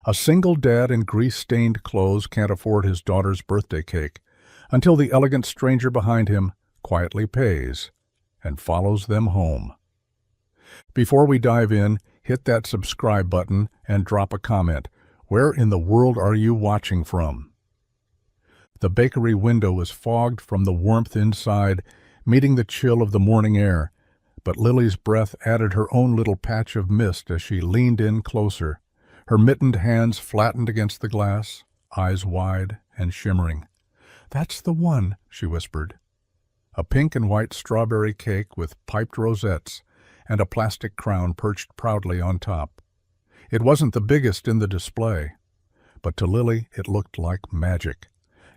A single dad in grease-stained clothes can't afford his daughter's birthday cake until the elegant stranger behind him quietly pays and follows them home. Before we dive in, hit that subscribe button and drop a comment. Where in the world are you watching from? The bakery window was fogged from the warmth inside, meeting the chill of the morning air, but Lily's breath added her own little patch of mist as she leaned in closer, her mittened hands flattened against the glass, eyes wide and shimmering. "That's the one," she whispered. A pink and white strawberry cake with piped rosettes and a plastic crown perched proudly on top. It wasn't the biggest in the display, but to Lily it looked like magic.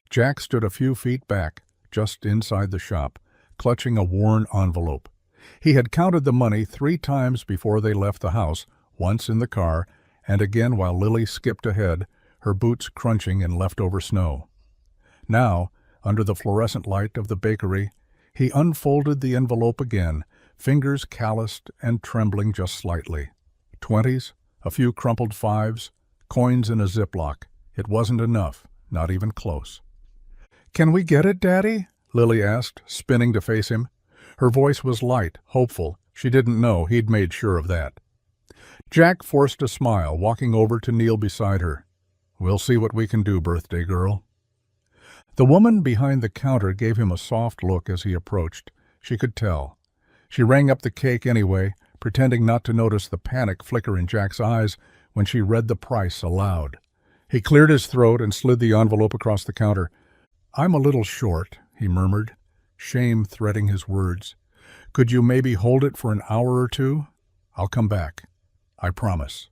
Jack stood a few feet back, just inside the shop, clutching a worn envelope. He had counted the money 3 times before they left the house, once in the car, and again while Lily skipped ahead, her boots crunching in leftover snow. Now, under the fluorescent light of the bakery, he unfolded the envelope again, fingers calloused and trembling just slightly. 20s, a few crumpled 5s, coins in a Ziploc. It wasn't enough, not even close. "Can we get it, Daddy?" Lily asked, spinning to face him. Her voice was light, hopeful. She didn't know he'd made sure of that. Jack forced a smile, walking over to kneel beside her. "We'll see what we can do, birthday girl." The woman behind the counter gave him a soft look as he approached. She could tell. She rang up the cake anyway, pretending not to notice the panic flicker in Jack's eyes when she read the price aloud. He cleared his throat and slid the envelope across the counter. "I'm a little short," he murmured, shame threading his words. "Could you maybe hold it for an hour or two? I'll come back. I promise."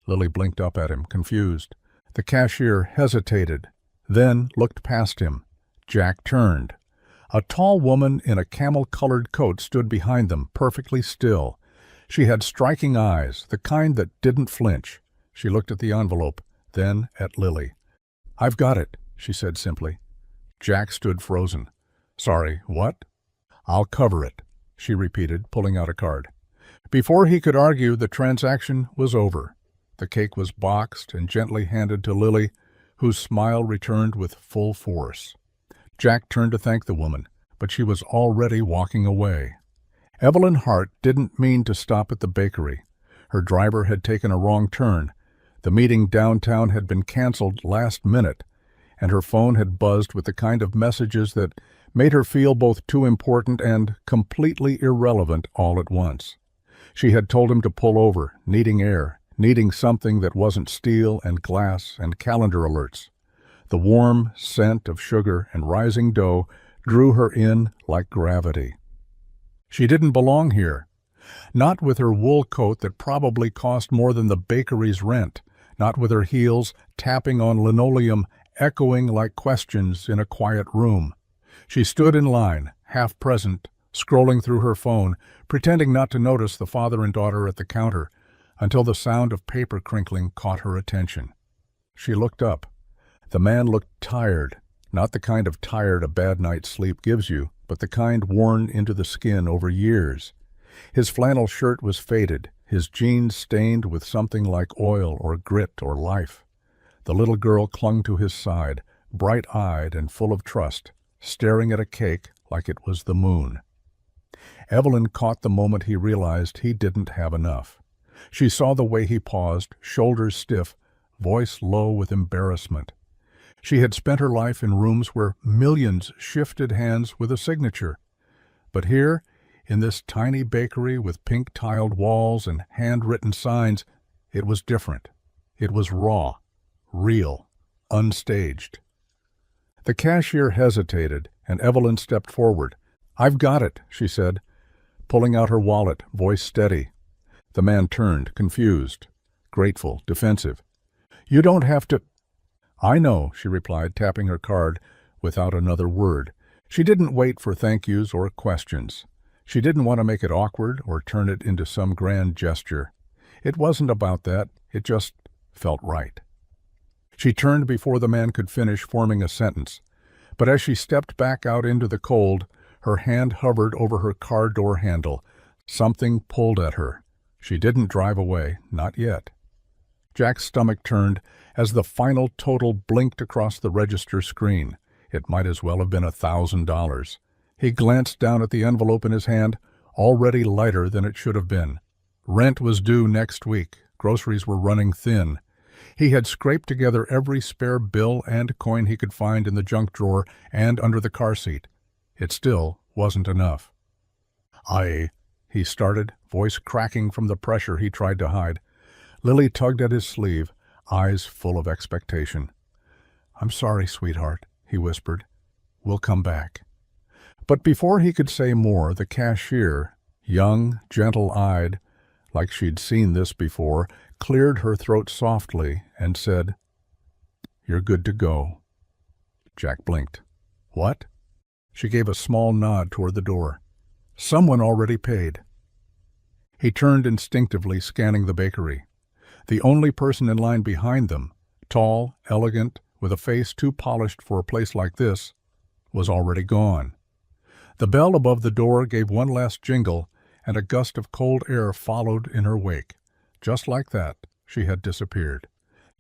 Lily blinked up at him, confused. The cashier hesitated, then looked past him. Jack turned. A tall woman in a camel-colored coat stood behind them, perfectly still. She had striking eyes, the kind that didn't flinch. She looked at the envelope, then at Lily. "I've got it," she said simply. Jack stood frozen. "Sorry, what?" "I'll cover it," she repeated, pulling out a card. Before he could argue, the transaction was over. The cake was boxed and gently handed to Lily, whose smile returned with full force. Jack turned to thank the woman, but she was already walking away. Evelyn Hart didn't mean to stop at the bakery. Her driver had taken a wrong turn. The meeting downtown had been canceled last minute, and her phone had buzzed with the kind of messages that made her feel both too important and completely irrelevant all at once. She had told him to pull over, needing air, needing something that wasn't steel and glass and calendar alerts. The warm scent of sugar and rising dough drew her in like gravity. She didn't belong here. Not with her wool coat that probably cost more than the bakery's rent, not with her heels tapping on linoleum, echoing like questions in a quiet room. She stood in line, half present, scrolling through her phone, pretending not to notice the father and daughter at the counter, until the sound of paper crinkling caught her attention. She looked up. The man looked tired, not the kind of tired a bad night's sleep gives you, but the kind worn into the skin over years. His flannel shirt was faded, his jeans stained with something like oil or grit or life. The little girl clung to his side, bright-eyed and full of trust, staring at a cake like it was the moon. Evelyn caught the moment he realized he didn't have enough. She saw the way he paused, shoulders stiff, voice low with embarrassment. She had spent her life in rooms where millions shifted hands with a signature. But here, in this tiny bakery with pink-tiled walls and handwritten signs, it was different. It was raw, real, unstaged. The cashier hesitated, and Evelyn stepped forward. "I've got it," she said, pulling out her wallet, voice steady. The man turned, confused, grateful, defensive. "You don't have to—" "I know," she replied, tapping her card without another word. She didn't wait for thank yous or questions. She didn't want to make it awkward or turn it into some grand gesture. It wasn't about that. It just felt right. She turned before the man could finish forming a sentence. But as she stepped back out into the cold, her hand hovered over her car door handle. Something pulled at her. She didn't drive away, not yet. Jack's stomach turned as the final total blinked across the register screen. It might as well have been $1,000. He glanced down at the envelope in his hand, already lighter than it should have been. Rent was due next week. Groceries were running thin. He had scraped together every spare bill and coin he could find in the junk drawer and under the car seat. It still wasn't enough. He started, voice cracking from the pressure he tried to hide. Lily tugged at his sleeve, eyes full of expectation. "I'm sorry, sweetheart," he whispered. "We'll come back." But before he could say more, the cashier, young, gentle-eyed, like she'd seen this before, cleared her throat softly and said, "You're good to go." Jack blinked. "What?" She gave a small nod toward the door. "Someone already paid." He turned instinctively, scanning the bakery. The only person in line behind them, tall, elegant, with a face too polished for a place like this, was already gone. The bell above the door gave one last jingle, and a gust of cold air followed in her wake. Just like that, she had disappeared.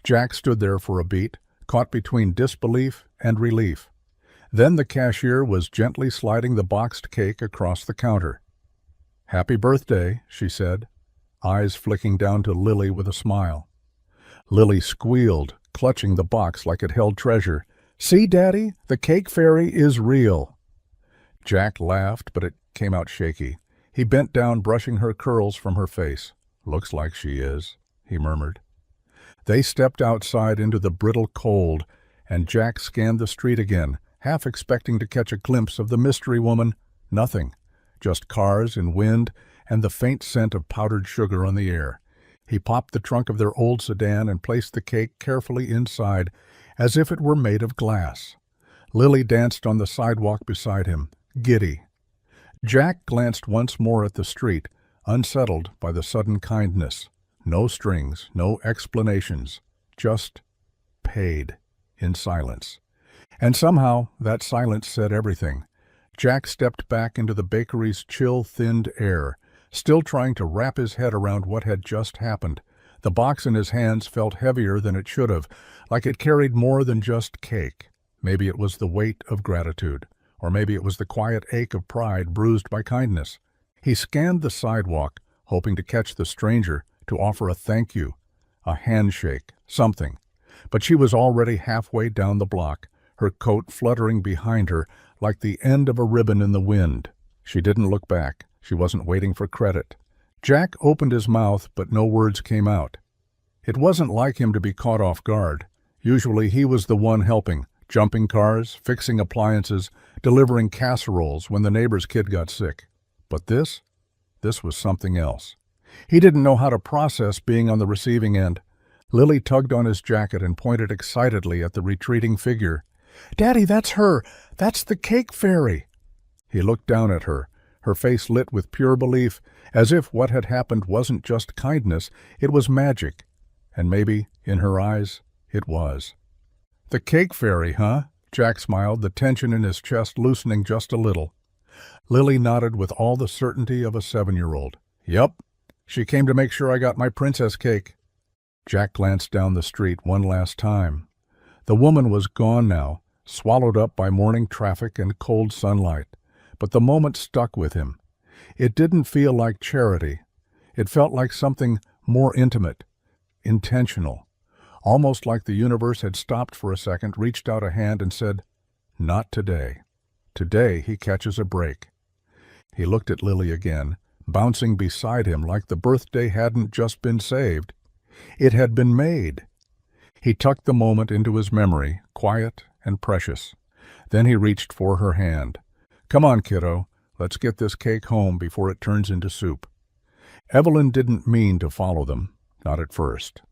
Jack stood there for a beat, caught between disbelief and relief. Then the cashier was gently sliding the boxed cake across the counter. "Happy birthday," she said, eyes flicking down to Lily with a smile. Lily squealed, clutching the box like it held treasure. "See, Daddy, the cake fairy is real." Jack laughed, but it came out shaky. He bent down, brushing her curls from her face. "Looks like she is," he murmured. They stepped outside into the brittle cold, and Jack scanned the street again, half expecting to catch a glimpse of the mystery woman. Nothing. Just cars and wind and the faint scent of powdered sugar on the air. He popped the trunk of their old sedan and placed the cake carefully inside, as if it were made of glass. Lily danced on the sidewalk beside him, giddy. Jack glanced once more at the street, unsettled by the sudden kindness. No strings, no explanations, just paid, in silence. And somehow that silence said everything. Jack stepped back into the bakery's chill, thinned air, still trying to wrap his head around what had just happened. The box in his hands felt heavier than it should have, like it carried more than just cake. Maybe it was the weight of gratitude, or maybe it was the quiet ache of pride bruised by kindness. He scanned the sidewalk, hoping to catch the stranger, to offer a thank you, a handshake, something. But she was already halfway down the block, her coat fluttering behind her like the end of a ribbon in the wind. She didn't look back. She wasn't waiting for credit. Jack opened his mouth, but no words came out. It wasn't like him to be caught off guard. Usually he was the one helping, jumping cars, fixing appliances, delivering casseroles when the neighbor's kid got sick. But this was something else. He didn't know how to process being on the receiving end. Lily tugged on his jacket and pointed excitedly at the retreating figure. "Daddy, that's her! That's the cake fairy!" He looked down at her, her face lit with pure belief, as if what had happened wasn't just kindness, it was magic. And maybe, in her eyes, it was. "The cake fairy, huh?" Jack smiled, the tension in his chest loosening just a little. Lily nodded with all the certainty of a 7-year-old. "Yup. She came to make sure I got my princess cake." Jack glanced down the street one last time. The woman was gone now, swallowed up by morning traffic and cold sunlight. But the moment stuck with him. It didn't feel like charity. It felt like something more intimate, intentional. Almost like the universe had stopped for a second, reached out a hand and said, "Not today. Today he catches a break." He looked at Lily again, bouncing beside him like the birthday hadn't just been saved. It had been made. He tucked the moment into his memory, quiet and precious. Then he reached for her hand. "Come on, kiddo. Let's get this cake home before it turns into soup." Evelyn didn't mean to follow them, not at first.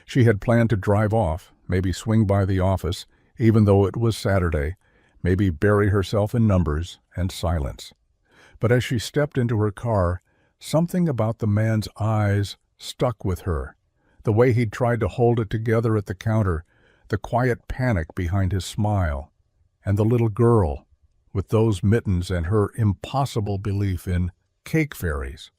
She had planned to drive off, maybe swing by the office, even though it was Saturday, maybe bury herself in numbers and silence. But as she stepped into her car, something about the man's eyes stuck with her. The way he'd tried to hold it together at the counter, the quiet panic behind his smile, and the little girl, with those mittens and her impossible belief in cake fairies.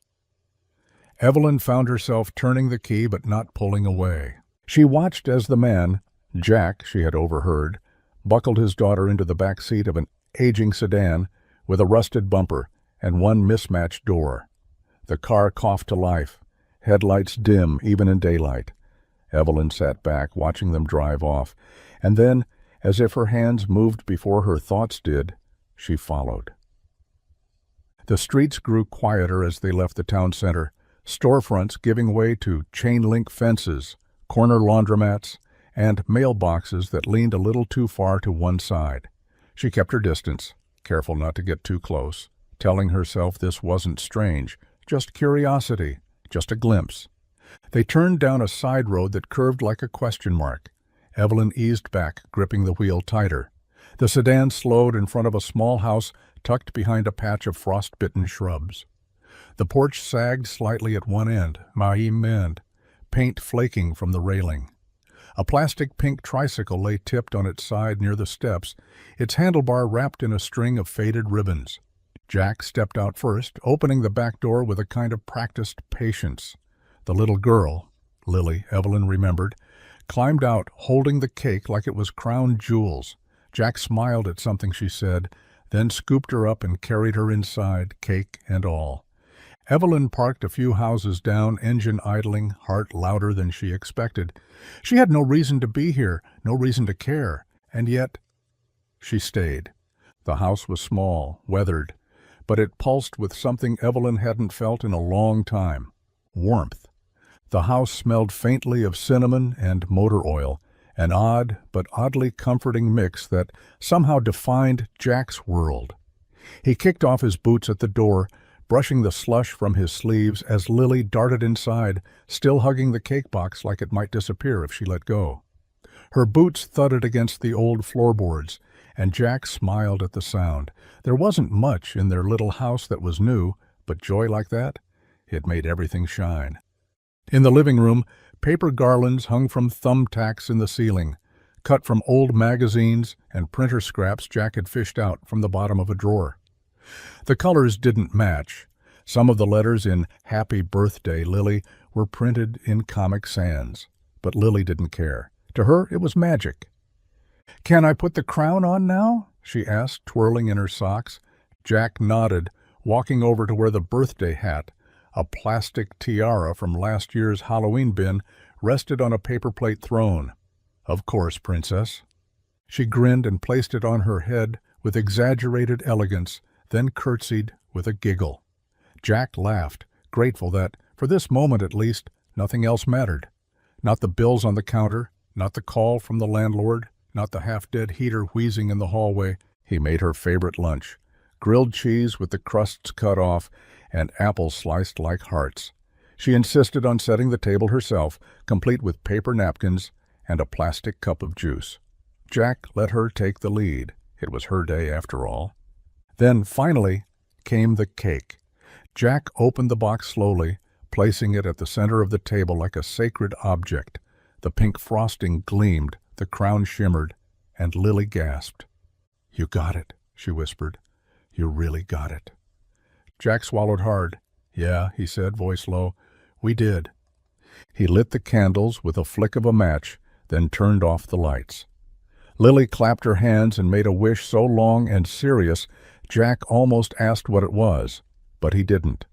Evelyn found herself turning the key but not pulling away. She watched as the man, Jack, she had overheard, buckled his daughter into the back seat of an aging sedan with a rusted bumper and one mismatched door. The car coughed to life, headlights dim even in daylight. Evelyn sat back, watching them drive off, and then, as if her hands moved before her thoughts did, she followed. The streets grew quieter as they left the town center, storefronts giving way to chain-link fences, corner laundromats, and mailboxes that leaned a little too far to one side. She kept her distance, careful not to get too close, telling herself this wasn't strange, just curiosity, just a glimpse. They turned down a side road that curved like a question mark. Evelyn eased back, gripping the wheel tighter. The sedan slowed in front of a small house tucked behind a patch of frost-bitten shrubs. The porch sagged slightly at one end, paint flaking from the railing. A plastic pink tricycle lay tipped on its side near the steps, its handlebar wrapped in a string of faded ribbons. Jack stepped out first, opening the back door with a kind of practiced patience. The little girl, Lily, Evelyn remembered, climbed out, holding the cake like it was crown jewels. Jack smiled at something she said, then scooped her up and carried her inside, cake and all. Evelyn parked a few houses down, engine idling, heart louder than she expected. She had no reason to be here, no reason to care, and yet she stayed. The house was small, weathered, but it pulsed with something Evelyn hadn't felt in a long time: warmth. The house smelled faintly of cinnamon and motor oil, an odd but oddly comforting mix that somehow defined Jack's world. He kicked off his boots at the door, brushing the slush from his sleeves as Lily darted inside, still hugging the cake box like it might disappear if she let go. Her boots thudded against the old floorboards, and Jack smiled at the sound. There wasn't much in their little house that was new, but joy like that, it made everything shine. In the living room, paper garlands hung from thumbtacks in the ceiling, cut from old magazines and printer scraps Jack had fished out from the bottom of a drawer. The colors didn't match. Some of the letters in Happy Birthday, Lily were printed in Comic Sans, but Lily didn't care. To her, it was magic. "Can I put the crown on now?" she asked, twirling in her socks. Jack nodded, walking over to where the birthday hat, a plastic tiara from last year's Halloween bin, rested on a paper plate throne. "Of course, Princess." She grinned and placed it on her head with exaggerated elegance, then curtsied with a giggle. Jack laughed, grateful that, for this moment at least, nothing else mattered. Not the bills on the counter, not the call from the landlord, not the half-dead heater wheezing in the hallway. He made her favorite lunch: grilled cheese with the crusts cut off and apples sliced like hearts. She insisted on setting the table herself, complete with paper napkins and a plastic cup of juice. Jack let her take the lead. It was her day after all. Then, finally, came the cake. Jack opened the box slowly, placing it at the center of the table like a sacred object. The pink frosting gleamed, the crown shimmered, and Lily gasped. "You got it," she whispered. "You really got it." Jack swallowed hard. "Yeah," he said, voice low. "We did." He lit the candles with a flick of a match, then turned off the lights. Lily clapped her hands and made a wish so long and serious Jack almost asked what it was, but he didn't.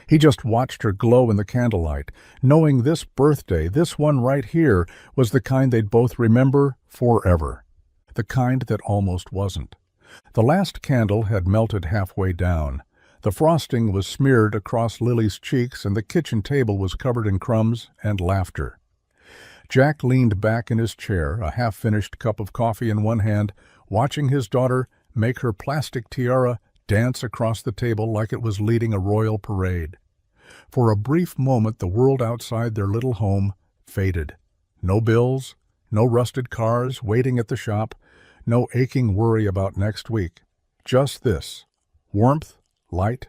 He just watched her glow in the candlelight, knowing this birthday, this one right here, was the kind they'd both remember forever. The kind that almost wasn't. The last candle had melted halfway down. The frosting was smeared across Lily's cheeks, and the kitchen table was covered in crumbs and laughter. Jack leaned back in his chair, a half-finished cup of coffee in one hand, watching his daughter make her plastic tiara dance across the table like it was leading a royal parade. For a brief moment the world outside their little home faded. No bills, no rusted cars waiting at the shop, no aching worry about next week. Just this: warmth, light,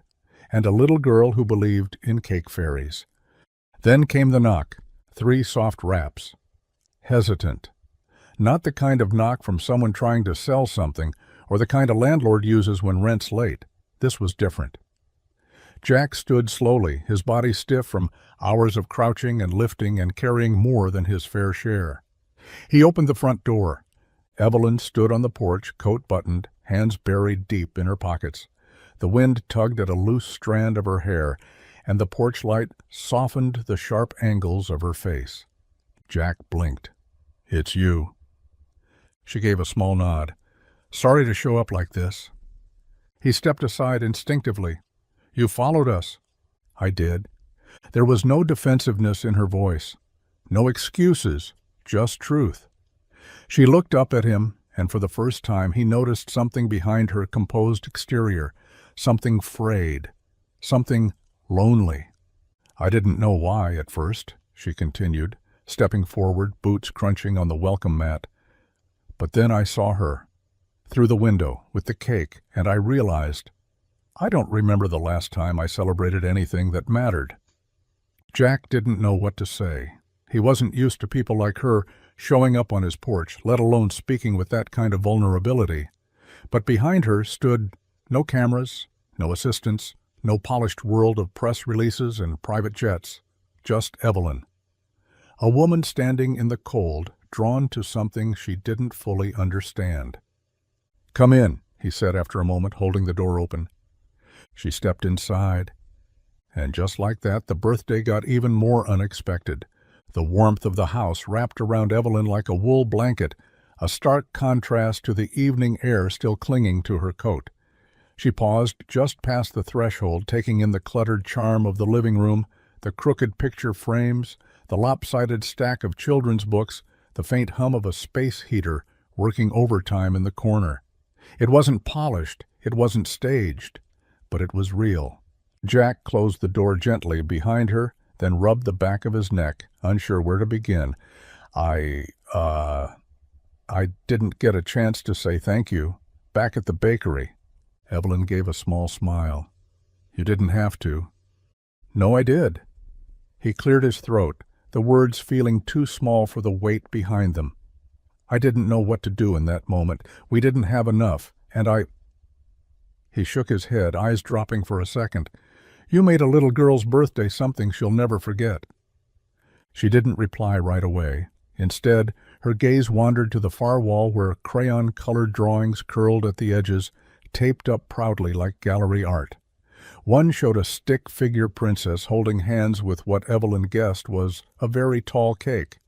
and a little girl who believed in cake fairies. Then came the knock, 3 soft raps. Hesitant. Not the kind of knock from someone trying to sell something, or the kind a landlord uses when rent's late. This was different. Jack stood slowly, his body stiff from hours of crouching and lifting and carrying more than his fair share. He opened the front door. Evelyn stood on the porch, coat buttoned, hands buried deep in her pockets. The wind tugged at a loose strand of her hair, and the porch light softened the sharp angles of her face. Jack blinked. "It's you." She gave a small nod. "Sorry to show up like this." He stepped aside instinctively. "You followed us." "I did." There was no defensiveness in her voice. No excuses, just truth. She looked up at him, and for the first time he noticed something behind her composed exterior, something frayed, something lonely. "I didn't know why at first," she continued, stepping forward, boots crunching on the welcome mat. "But then I saw her, through the window, with the cake, and I realized I don't remember the last time I celebrated anything that mattered." Jack didn't know what to say. He wasn't used to people like her showing up on his porch, let alone speaking with that kind of vulnerability. But behind her stood no cameras, no assistants, no polished world of press releases and private jets, just Evelyn. A woman standing in the cold, drawn to something she didn't fully understand. "Come in," he said after a moment, holding the door open. She stepped inside, and just like that, the birthday got even more unexpected. The warmth of the house wrapped around Evelyn like a wool blanket, a stark contrast to the evening air still clinging to her coat. She paused just past the threshold, taking in the cluttered charm of the living room, the crooked picture frames, the lopsided stack of children's books, the faint hum of a space heater working overtime in the corner. It wasn't polished, it wasn't staged, but it was real. Jack closed the door gently behind her, then rubbed the back of his neck, unsure where to begin. I didn't get a chance to say thank you. Back at the bakery." Evelyn gave a small smile. "You didn't have to." "No, I did." He cleared his throat, the words feeling too small for the weight behind them. "I didn't know what to do in that moment. We didn't have enough, and He shook his head, eyes dropping for a second. "You made a little girl's birthday something she'll never forget." She didn't reply right away. Instead, her gaze wandered to the far wall where crayon-colored drawings curled at the edges, taped up proudly like gallery art. One showed a stick-figure princess holding hands with what Evelyn guessed was a very tall cake.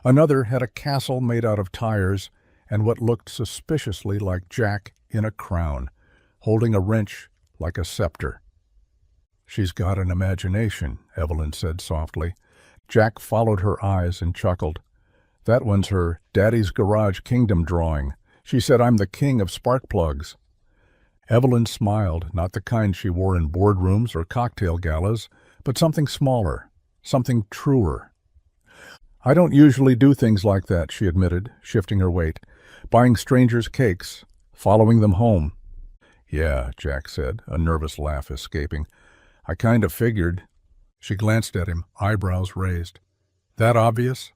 Another had a castle made out of tires and what looked suspiciously like Jack in a crown, holding a wrench like a scepter. "She's got an imagination," Evelyn said softly. Jack followed her eyes and chuckled. "That one's her Daddy's Garage Kingdom drawing. She said I'm the king of spark plugs." Evelyn smiled, not the kind she wore in boardrooms or cocktail galas, but something smaller, something truer. "I don't usually do things like that," she admitted, shifting her weight. "Buying strangers cakes, following them home." "Yeah," Jack said, a nervous laugh escaping. "I kind of figured." She glanced at him, eyebrows raised. "That obvious?"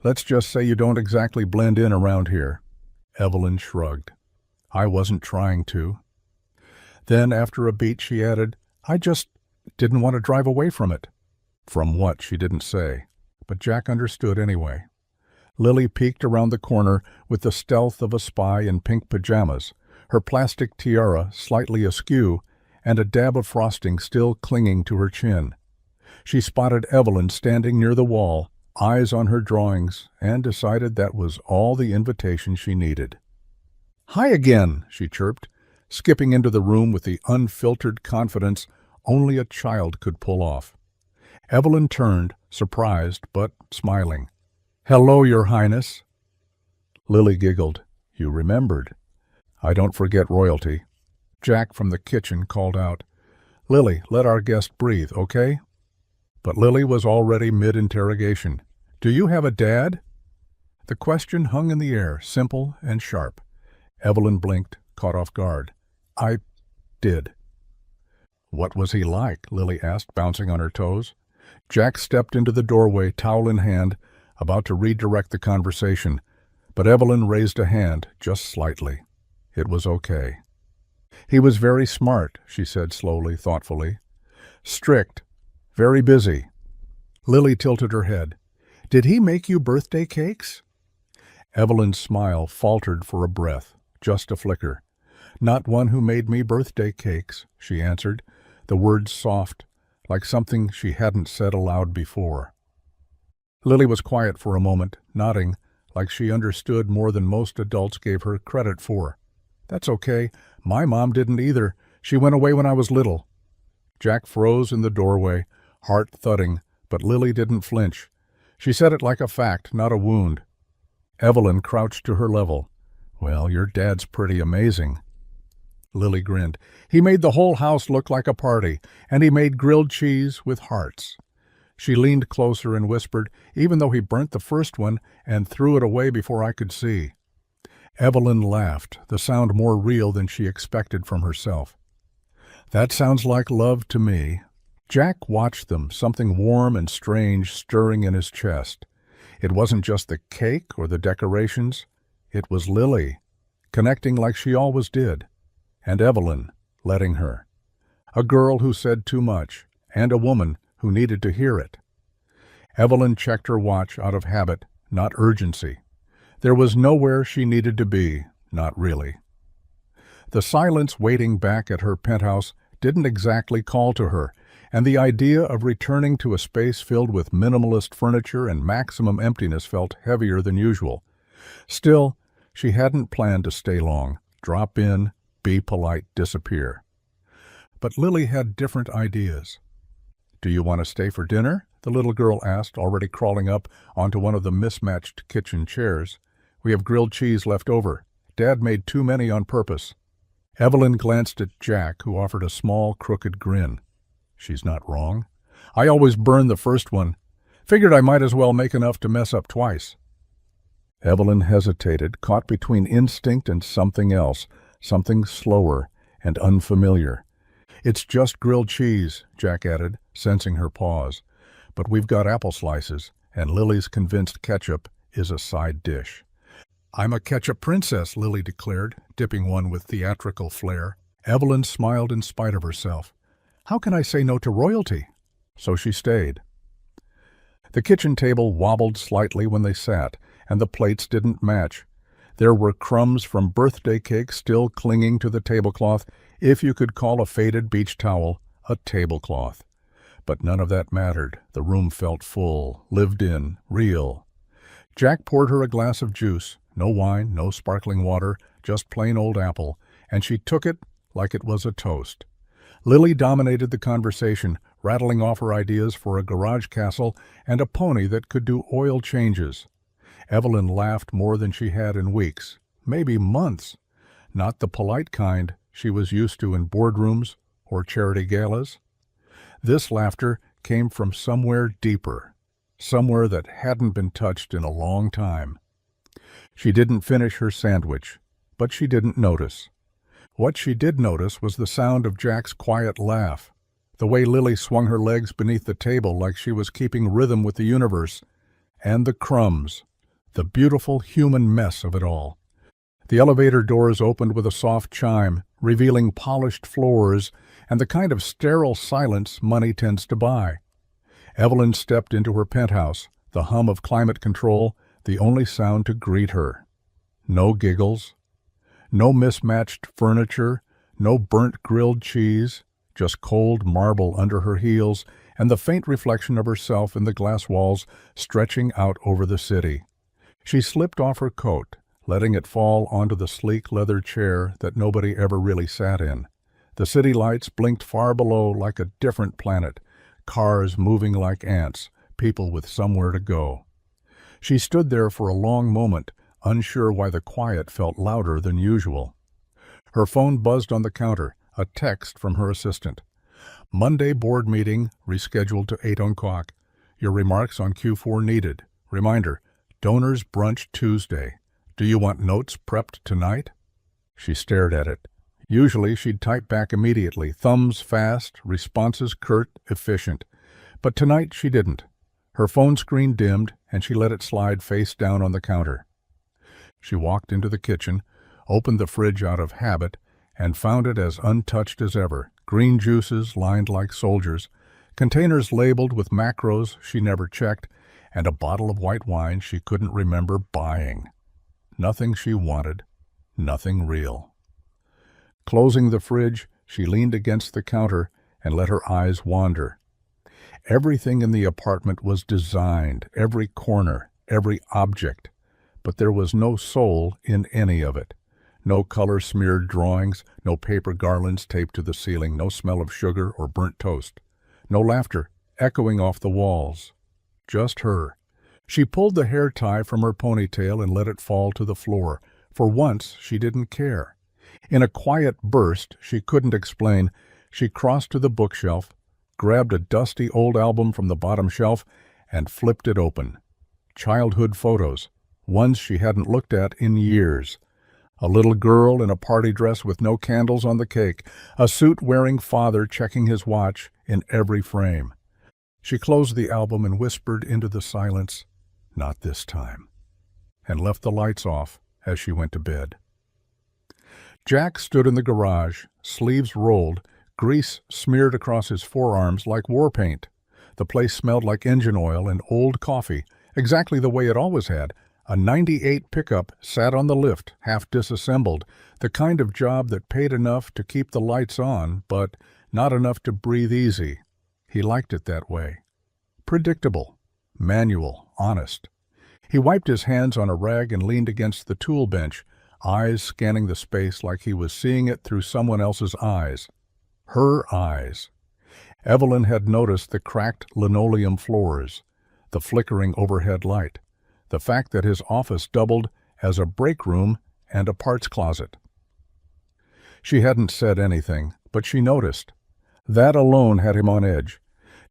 "Let's just say you don't exactly blend in around here." Evelyn shrugged. "I wasn't trying to." Then, after a beat, she added, "I just didn't want to drive away from it." From what, she didn't say, but Jack understood anyway. Lily peeked around the corner with the stealth of a spy in pink pajamas, her plastic tiara slightly askew, and a dab of frosting still clinging to her chin. She spotted Evelyn standing near the wall, eyes on her drawings, and decided that was all the invitation she needed. "Hi again," she chirped, skipping into the room with the unfiltered confidence only a child could pull off. Evelyn turned, surprised but smiling. "Hello, Your Highness." Lily giggled. "You remembered." "I don't forget royalty." Jack from the kitchen called out, "Lily, let our guest breathe, okay?" But Lily was already mid-interrogation. "Do you have a dad?" The question hung in the air, simple and sharp. Evelyn blinked, caught off guard. "I did." "What was he like?" Lily asked, bouncing on her toes. Jack stepped into the doorway, towel in hand, about to redirect the conversation, but Evelyn raised a hand, just slightly. It was okay. "He was very smart," she said slowly, thoughtfully. Strict. Very busy. Lily tilted her head. Did he make you birthday cakes? Evelyn's smile faltered for a breath, just a flicker. Not one who made me birthday cakes, she answered, the words soft, like something she hadn't said aloud before. Lily was quiet for a moment, nodding, like she understood more than most adults gave her credit for. That's okay. My mom didn't either. She went away when I was little. Jack froze in the doorway, heart thudding, but Lily didn't flinch. She said it like a fact, not a wound. Evelyn crouched to her level. Well, your dad's pretty amazing. Lily grinned. He made the whole house look like a party, and he made grilled cheese with hearts. She leaned closer and whispered, even though he burnt the first one and threw it away before I could see. Evelyn laughed, the sound more real than she expected from herself. That sounds like love to me. Jack watched them, something warm and strange stirring in his chest. It wasn't just the cake or the decorations. It was Lily, connecting like she always did, and Evelyn, letting her. A girl who said too much, and a woman who needed to hear it. Evelyn checked her watch out of habit, not urgency. There was nowhere she needed to be, not really. The silence waiting back at her penthouse didn't exactly call to her, and the idea of returning to a space filled with minimalist furniture and maximum emptiness felt heavier than usual. Still, she hadn't planned to stay long, drop in, be polite, disappear. But Lily had different ideas. Do you want to stay for dinner? The little girl asked, already crawling up onto one of the mismatched kitchen chairs. We have grilled cheese left over. Dad made too many on purpose. Evelyn glanced at Jack, who offered a small, crooked grin. She's not wrong. I always burn the first one. Figured I might as well make enough to mess up twice. Evelyn hesitated, caught between instinct and something else, something slower and unfamiliar. It's just grilled cheese, Jack added, sensing her pause. But we've got apple slices, and Lily's convinced ketchup is a side dish. I'm a ketchup princess, Lily declared, dipping one with theatrical flair. Evelyn smiled in spite of herself. How can I say no to royalty? So she stayed. The kitchen table wobbled slightly when they sat, and the plates didn't match. There were crumbs from birthday cake still clinging to the tablecloth, if you could call a faded beach towel a tablecloth. But none of that mattered. The room felt full, lived in, real. Jack poured her a glass of juice, no wine, no sparkling water, just plain old apple, and she took it like it was a toast. Lily dominated the conversation, rattling off her ideas for a garage castle and a pony that could do oil changes. Evelyn laughed more than she had in weeks, maybe months. Not the polite kind she was used to in boardrooms or charity galas. This laughter came from somewhere deeper, somewhere that hadn't been touched in a long time. She didn't finish her sandwich, but she didn't notice. What she did notice was the sound of Jack's quiet laugh, the way Lily swung her legs beneath the table like she was keeping rhythm with the universe, and the crumbs, the beautiful human mess of it all. The elevator doors opened with a soft chime, revealing polished floors and the kind of sterile silence money tends to buy. Evelyn stepped into her penthouse, the hum of climate control, the only sound to greet her. No giggles, no mismatched furniture, no burnt grilled cheese, just cold marble under her heels and the faint reflection of herself in the glass walls stretching out over the city. She slipped off her coat, letting it fall onto the sleek leather chair that nobody ever really sat in. The city lights blinked far below like a different planet, cars moving like ants, people with somewhere to go. She stood there for a long moment, unsure why the quiet felt louder than usual. Her phone buzzed on the counter, a text from her assistant. Monday board meeting, rescheduled to 8 o'clock. Your remarks on Q4 needed. Reminder, donors brunch Tuesday. Do you want notes prepped tonight? She stared at it. Usually she'd type back immediately, thumbs fast, responses curt, efficient. But tonight she didn't. Her phone screen dimmed, and she let it slide face down on the counter. She walked into the kitchen, opened the fridge out of habit, and found it as untouched as ever. Green juices lined like soldiers, containers labeled with macros she never checked, and a bottle of white wine she couldn't remember buying. Nothing she wanted, nothing real. Closing the fridge, she leaned against the counter and let her eyes wander. Everything in the apartment was designed, every corner, every object, but there was no soul in any of it. No color-smeared drawings, no paper garlands taped to the ceiling, no smell of sugar or burnt toast, no laughter echoing off the walls. Just her. She pulled the hair tie from her ponytail and let it fall to the floor. For once, she didn't care. In a quiet burst she couldn't explain, she crossed to the bookshelf, grabbed a dusty old album from the bottom shelf, and flipped it open. Childhood photos, ones she hadn't looked at in years. A little girl in a party dress with no candles on the cake, a suit-wearing father checking his watch in every frame. She closed the album and whispered into the silence, "Not this time," and left the lights off as she went to bed. Jack stood in the garage, sleeves rolled, grease smeared across his forearms like war paint. The place smelled like engine oil and old coffee, exactly the way it always had. A '98 pickup sat on the lift, half disassembled, the kind of job that paid enough to keep the lights on, but not enough to breathe easy. He liked it that way. Predictable, manual, honest. He wiped his hands on a rag and leaned against the tool bench, eyes scanning the space like he was seeing it through someone else's eyes. Her eyes. Evelyn had noticed the cracked linoleum floors, the flickering overhead light, the fact that his office doubled as a break room and a parts closet. She hadn't said anything, but she noticed. That alone had him on edge.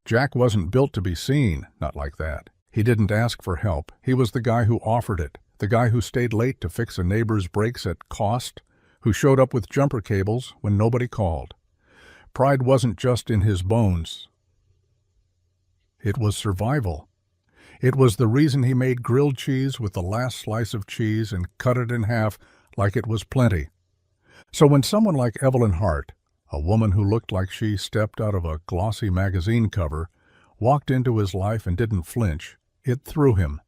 Jack wasn't built to be seen, not like that. He didn't ask for help. He was the guy who offered it, the guy who stayed late to fix a neighbor's brakes at cost, who showed up with jumper cables when nobody called. Pride wasn't just in his bones. It was survival. It was the reason he made grilled cheese with the last slice of cheese and cut it in half like it was plenty. So when someone like Evelyn Hart, a woman who looked like she stepped out of a glossy magazine cover, walked into his life and didn't flinch, it threw him.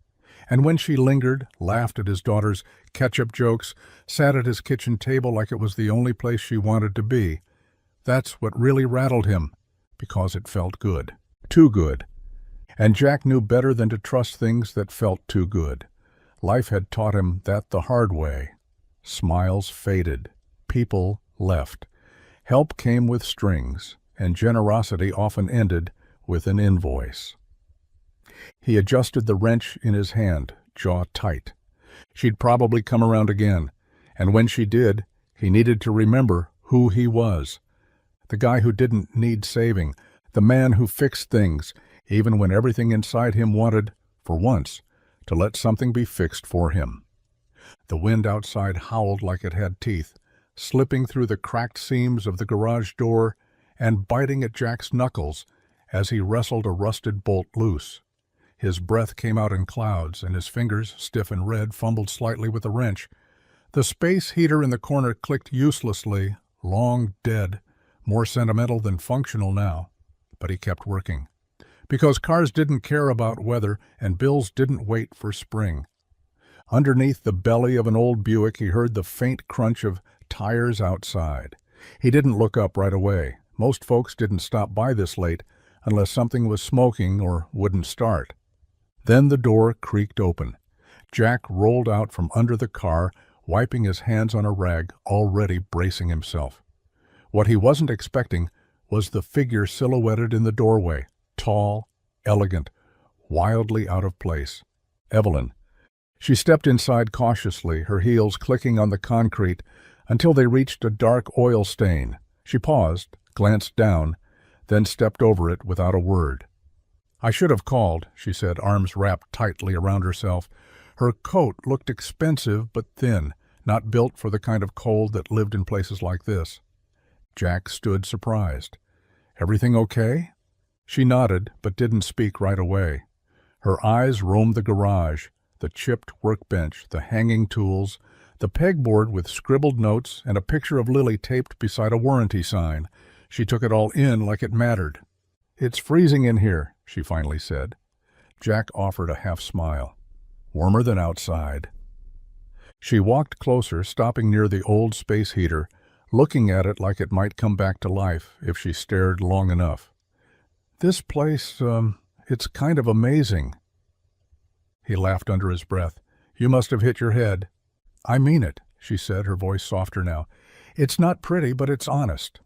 And when she lingered, laughed at his daughter's ketchup jokes, sat at his kitchen table like it was the only place she wanted to be, that's what really rattled him, because it felt good. Too good. And Jack knew better than to trust things that felt too good. Life had taught him that the hard way. Smiles faded. People left. Help came with strings, and generosity often ended with an invoice. He adjusted the wrench in his hand, jaw tight. She'd probably come around again, and when she did, he needed to remember who he was. The guy who didn't need saving, the man who fixed things, even when everything inside him wanted, for once, to let something be fixed for him. The wind outside howled like it had teeth, slipping through the cracked seams of the garage door and biting at Jack's knuckles as he wrestled a rusted bolt loose. His breath came out in clouds, and his fingers, stiff and red, fumbled slightly with the wrench. The space heater in the corner clicked uselessly, long dead, more sentimental than functional now. But he kept working. Because cars didn't care about weather, and bills didn't wait for spring. Underneath the belly of an old Buick, he heard the faint crunch of tires outside. He didn't look up right away. Most folks didn't stop by this late unless something was smoking or wouldn't start. Then the door creaked open. Jack rolled out from under the car, wiping his hands on a rag, already bracing himself. What he wasn't expecting was the figure silhouetted in the doorway, tall, elegant, wildly out of place. Evelyn. She stepped inside cautiously, her heels clicking on the concrete, until they reached a dark oil stain. She paused, glanced down, then stepped over it without a word. "I should have called," she said, arms wrapped tightly around herself. Her coat looked expensive but thin, not built for the kind of cold that lived in places like this. Jack stood surprised. "Everything okay?" She nodded, but didn't speak right away. Her eyes roamed the garage, the chipped workbench, the hanging tools, The pegboard with scribbled notes and a picture of Lily taped beside a warranty sign. She took it all in like it mattered. "It's freezing in here," she finally said. Jack offered a half-smile. "Warmer than outside." She walked closer, stopping near the old space heater, looking at it like it might come back to life if she stared long enough. "This place, it's kind of amazing." He laughed under his breath. "You must have hit your head." "I mean it," she said, her voice softer now. "It's not pretty, but it's honest."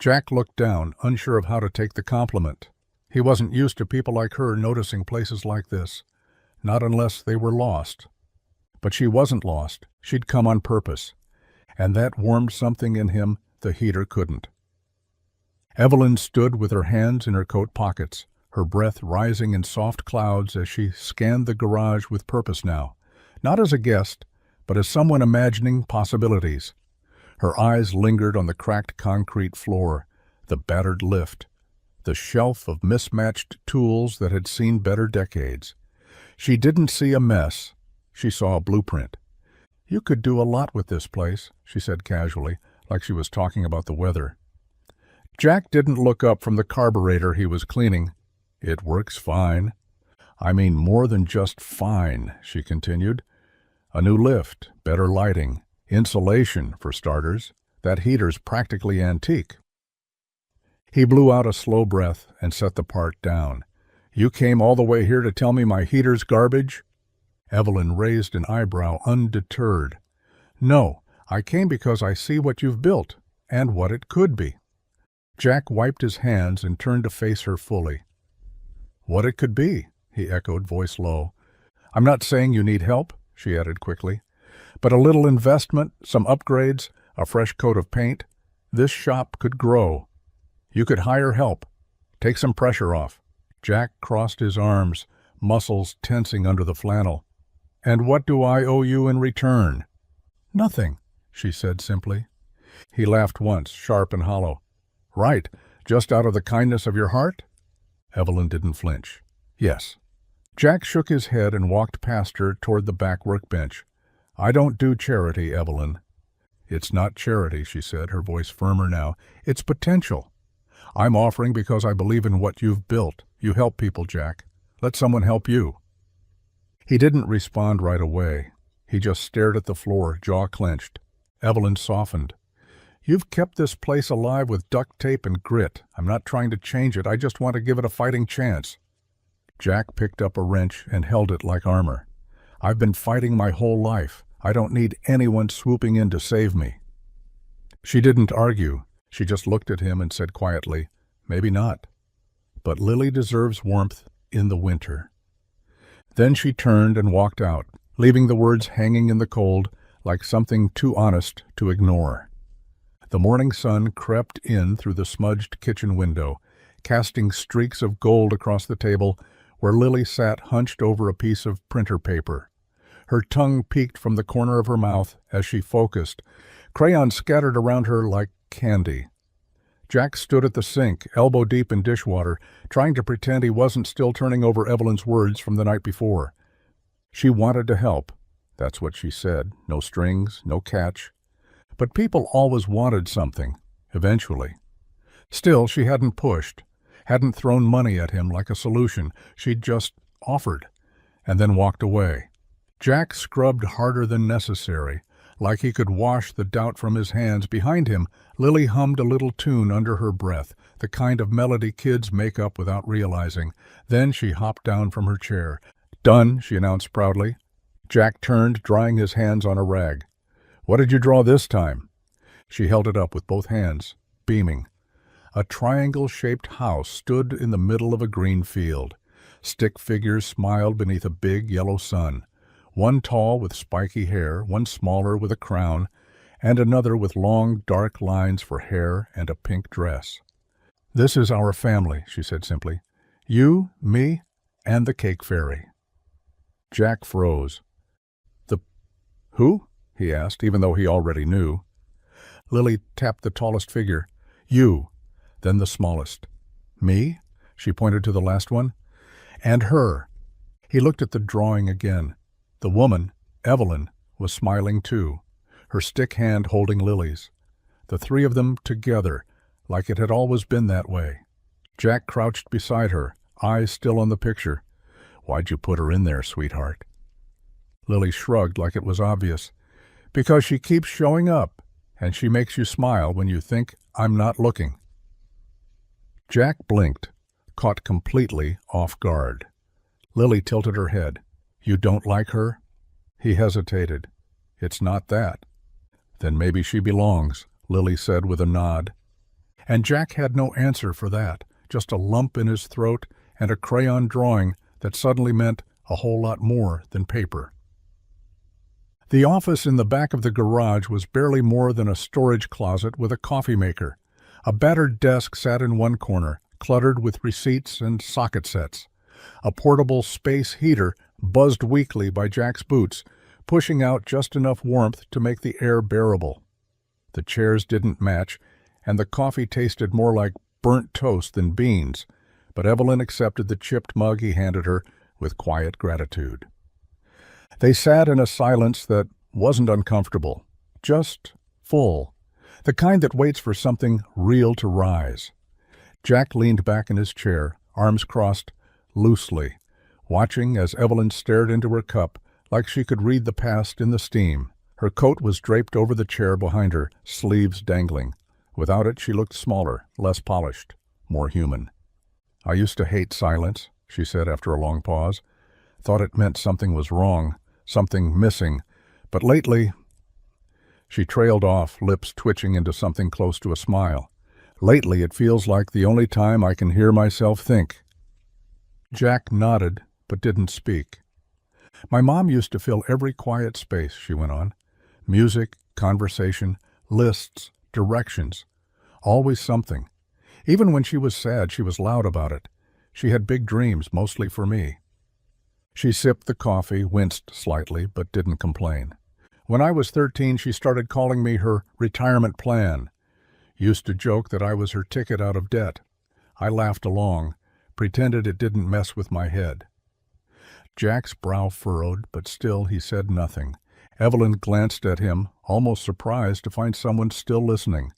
Jack looked down, unsure of how to take the compliment. He wasn't used to people like her noticing places like this, not unless they were lost. But she wasn't lost. She'd come on purpose, and that warmed something in him the heater couldn't. Evelyn stood with her hands in her coat pockets, her breath rising in soft clouds as she scanned the garage with purpose now, not as a guest, but as someone imagining possibilities. Her eyes lingered on the cracked concrete floor, the battered lift, the shelf of mismatched tools that had seen better decades. She didn't see a mess. She saw a blueprint. "You could do a lot with this place," she said casually, like she was talking about the weather. Jack didn't look up from the carburetor he was cleaning. "It works fine." "I mean more than just fine," she continued. "A new lift, better lighting, insulation, for starters. That heater's practically antique." He blew out a slow breath and set the part down. "You came all the way here to tell me my heater's garbage?" Evelyn raised an eyebrow, undeterred. "No, I came because I see what you've built, and what it could be." Jack wiped his hands and turned to face her fully. "What it could be," he echoed, voice low. "I'm not saying you need help," she added quickly, "but a little investment, some upgrades, a fresh coat of paint, this shop could grow. You could hire help. Take some pressure off." Jack crossed his arms, muscles tensing under the flannel. "And what do I owe you in return?" "Nothing," she said simply. He laughed once, sharp and hollow. "Right, just out of the kindness of your heart?" Evelyn didn't flinch. "Yes." Jack shook his head and walked past her toward the back workbench. "I don't do charity, Evelyn." "It's not charity," she said, her voice firmer now. "It's potential. I'm offering because I believe in what you've built. You help people, Jack. Let someone help you." He didn't respond right away. He just stared at the floor, jaw clenched. Evelyn softened. "You've kept this place alive with duct tape and grit. I'm not trying to change it. I just want to give it a fighting chance." Jack picked up a wrench and held it like armor. "I've been fighting my whole life. I don't need anyone swooping in to save me." She didn't argue. She just looked at him and said quietly, "Maybe not. But Lily deserves warmth in the winter." Then she turned and walked out, leaving the words hanging in the cold like something too honest to ignore. The morning sun crept in through the smudged kitchen window, casting streaks of gold across the table where Lily sat hunched over a piece of printer paper. Her tongue peeked from the corner of her mouth as she focused, crayons scattered around her like candy. Jack stood at the sink, elbow deep in dishwater, trying to pretend he wasn't still turning over Evelyn's words from the night before. She wanted to help. That's what she said. No strings, no catch. But people always wanted something, eventually. Still, she hadn't pushed, hadn't thrown money at him like a solution. She'd just offered, and then walked away. Jack scrubbed harder than necessary, like he could wash the doubt from his hands. Behind him, Lily hummed a little tune under her breath, the kind of melody kids make up without realizing. Then she hopped down from her chair. "Done," she announced proudly. Jack turned, drying his hands on a rag. "What did you draw this time?" She held it up with both hands, beaming. A triangle-shaped house stood in the middle of a green field. Stick figures smiled beneath a big yellow sun. One tall with spiky hair, one smaller with a crown, and another with long, dark lines for hair and a pink dress. "This is our family," she said simply. "You, me, and the cake fairy." Jack froze. "The who?" he asked, even though he already knew. Lily tapped the tallest figure. "You," then the smallest. "Me?" She pointed to the last one. "And her." He looked at the drawing again. The woman, Evelyn, was smiling too. her stick hand holding Lily's. The three of them together, like it had always been that way. Jack crouched beside her, eyes still on the picture. "Why'd you put her in there, sweetheart?" Lily shrugged like it was obvious. "Because she keeps showing up, and she makes you smile when you think I'm not looking." Jack blinked, caught completely off guard. Lily tilted her head. "You don't like her?" He hesitated. "It's not that." "Then maybe she belongs," Lily said with a nod. And Jack had no answer for that, just a lump in his throat and a crayon drawing that suddenly meant a whole lot more than paper. The office in the back of the garage was barely more than a storage closet with a coffee maker. A battered desk sat in one corner, cluttered with receipts and socket sets. A portable space heater buzzed weakly by Jack's boots, pushing out just enough warmth to make the air bearable. The chairs didn't match, and the coffee tasted more like burnt toast than beans, but Evelyn accepted the chipped mug he handed her with quiet gratitude. They sat in a silence that wasn't uncomfortable, just full, the kind that waits for something real to rise. Jack leaned back in his chair, arms crossed, loosely, watching as Evelyn stared into her cup like she could read the past in the steam. Her coat was draped over the chair behind her, sleeves dangling. Without it, she looked smaller, less polished, more human. "I used to hate silence," she said after a long pause. "Thought it meant something was wrong, something missing. But lately—" She trailed off, lips twitching into something close to a smile. "Lately, it feels like the only time I can hear myself think." Jack nodded, but didn't speak. "My mom used to fill every quiet space," she went on. "Music, conversation, lists, directions. Always something. Even when she was sad, she was loud about it. She had big dreams, mostly for me." She sipped the coffee, winced slightly, but didn't complain. "When I was 13, she started calling me her retirement plan. Used to joke that I was her ticket out of debt. I laughed along, pretended it didn't mess with my head." Jack's brow furrowed, but still he said nothing. Evelyn glanced at him, almost surprised to find someone still listening.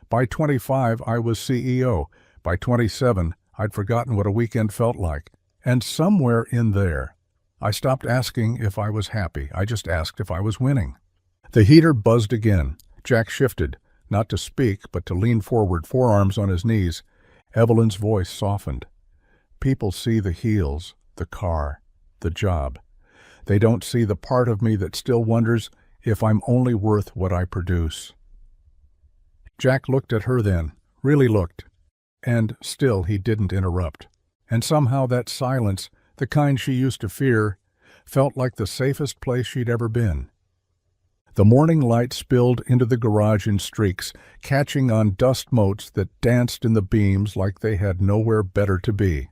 "By 25, I was CEO. By 27, I'd forgotten what a weekend felt like. And somewhere in there, I stopped asking if I was happy. I just asked if I was winning." The heater buzzed again. Jack shifted, not to speak, but to lean forward, forearms on his knees. Evelyn's voice softened. "People see the heels, the car, the job. They don't see the part of me that still wonders if I'm only worth what I produce." Jack looked at her then, really looked, and still he didn't interrupt. And somehow that silence, the kind she used to fear, felt like the safest place she'd ever been. The morning light spilled into the garage in streaks, catching on dust motes that danced in the beams like they had nowhere better to be.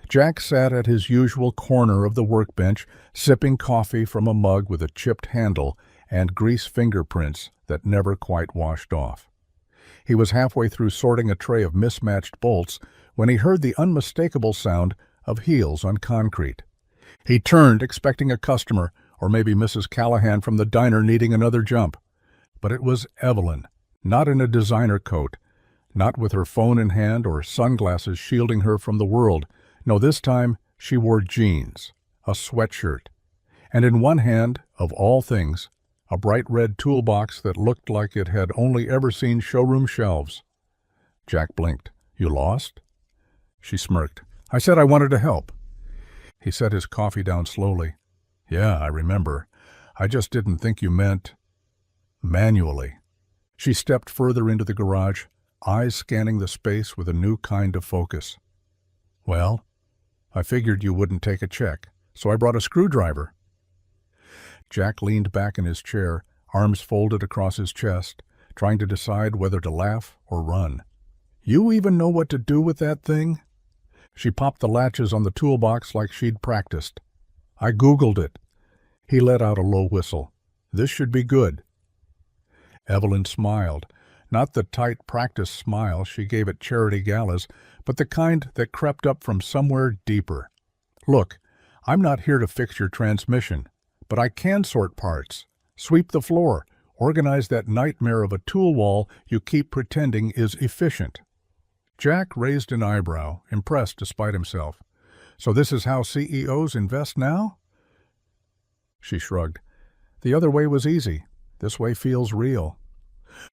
Jack sat at his usual corner of the workbench, sipping coffee from a mug with a chipped handle and grease fingerprints that never quite washed off. He was halfway through sorting a tray of mismatched bolts when he heard the unmistakable sound of heels on concrete. He turned, expecting a customer, or maybe Mrs. Callahan from the diner needing another jump. But it was Evelyn, not in a designer coat, not with her phone in hand or sunglasses shielding her from the world. No, this time she wore jeans, a sweatshirt, and in one hand, of all things, a bright red toolbox that looked like it had only ever seen showroom shelves. Jack blinked. "You lost?" She smirked. "I said I wanted to help." He set his coffee down slowly. "Yeah, I remember. I just didn't think you meant manually." She stepped further into the garage, eyes scanning the space with a new kind of focus. "Well, I figured you wouldn't take a check, so I brought a screwdriver." Jack leaned back in his chair, arms folded across his chest, trying to decide whether to laugh or run. "You even know what to do with that thing?" She popped the latches on the toolbox like she'd practiced. "I Googled it." He let out a low whistle. "This should be good." Evelyn smiled, not the tight practice smile she gave at charity galas, but the kind that crept up from somewhere deeper. "Look, I'm not here to fix your transmission, but I can sort parts, sweep the floor, Organize that nightmare of a tool wall you keep pretending is efficient." Jack raised an eyebrow, impressed despite himself. "So this is how CEOs invest now?" She shrugged. "The other way was easy. This way feels real."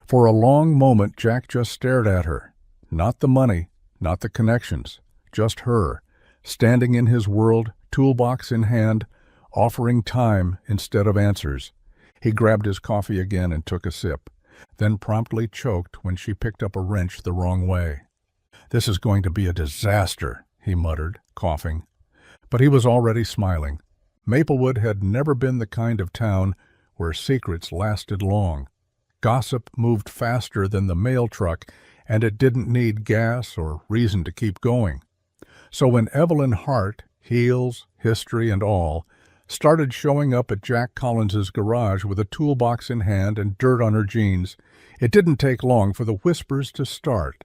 For a long moment Jack just stared at her. Not the money, not the connections, just her, standing in his world, toolbox in hand, offering time instead of answers. He grabbed his coffee again and took a sip, then promptly choked when she picked up a wrench the wrong way. "This is going to be a disaster," he muttered, coughing. But he was already smiling. Maplewood had never been the kind of town where secrets lasted long. Gossip moved faster than the mail truck, and it didn't need gas or reason to keep going. So when Evelyn Hart, heels, history, and all, started showing up at Jack Collins's garage with a toolbox in hand and dirt on her jeans, it didn't take long for the whispers to start.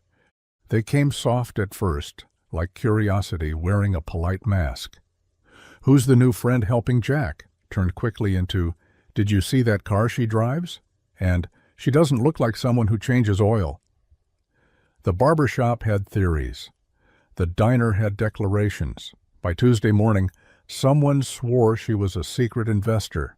They came soft at first, like curiosity wearing a polite mask. "Who's the new friend helping Jack?" turned quickly into, "Did you see that car she drives?" And, "She doesn't look like someone who changes oil." The barber shop had theories. The diner had declarations. By Tuesday morning, someone swore she was a secret investor.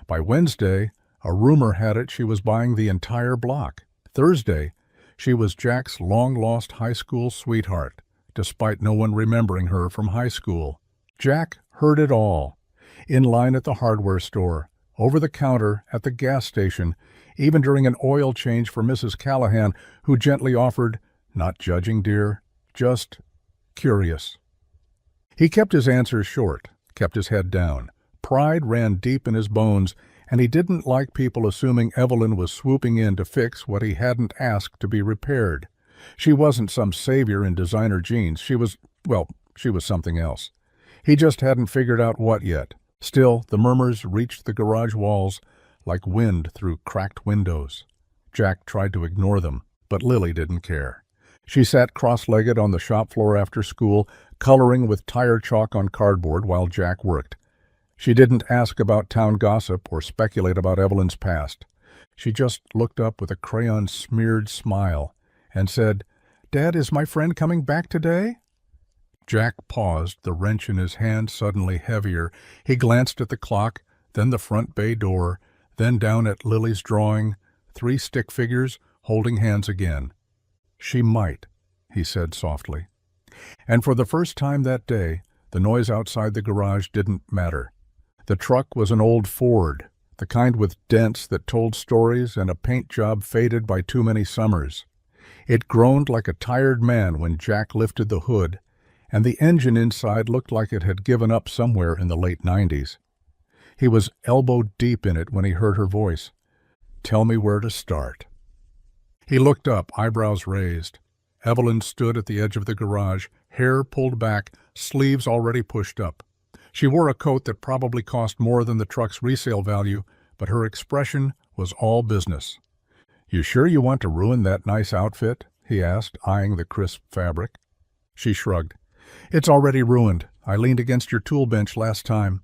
By Wednesday, a rumor had it she was buying the entire block. Thursday, she was Jack's long-lost high school sweetheart, despite no one remembering her from high school. Jack heard it all. In line at the hardware store, over the counter at the gas station, even during an oil change for Mrs. Callahan, who gently offered, "Not judging, dear, just curious." He kept his answers short, kept his head down. Pride ran deep in his bones, and he didn't like people assuming Evelyn was swooping in to fix what he hadn't asked to be repaired. She wasn't some savior in designer jeans. She was something else. He just hadn't figured out what yet. Still, the murmurs reached the garage walls like wind through cracked windows. Jack tried to ignore them, but Lily didn't care. She sat cross-legged on the shop floor after school, coloring with tire chalk on cardboard while Jack worked. She didn't ask about town gossip or speculate about Evelyn's past. She just looked up with a crayon-smeared smile and said, "Dad, is my friend coming back today?" Jack paused, the wrench in his hand suddenly heavier. He glanced at the clock, then the front bay door, then down at Lily's drawing, 3 stick figures holding hands again. "She might," he said softly. And for the first time that day, the noise outside the garage didn't matter. The truck was an old Ford, the kind with dents that told stories and a paint job faded by too many summers. It groaned like a tired man when Jack lifted the hood, and the engine inside looked like it had given up somewhere in the late 90s. He was elbow-deep in it when he heard her voice. "Tell me where to start." He looked up, eyebrows raised. Evelyn stood at the edge of the garage, hair pulled back, sleeves already pushed up. She wore a coat that probably cost more than the truck's resale value, but her expression was all business. "You sure you want to ruin that nice outfit?" he asked, eyeing the crisp fabric. She shrugged. "It's already ruined. I leaned against your tool bench last time."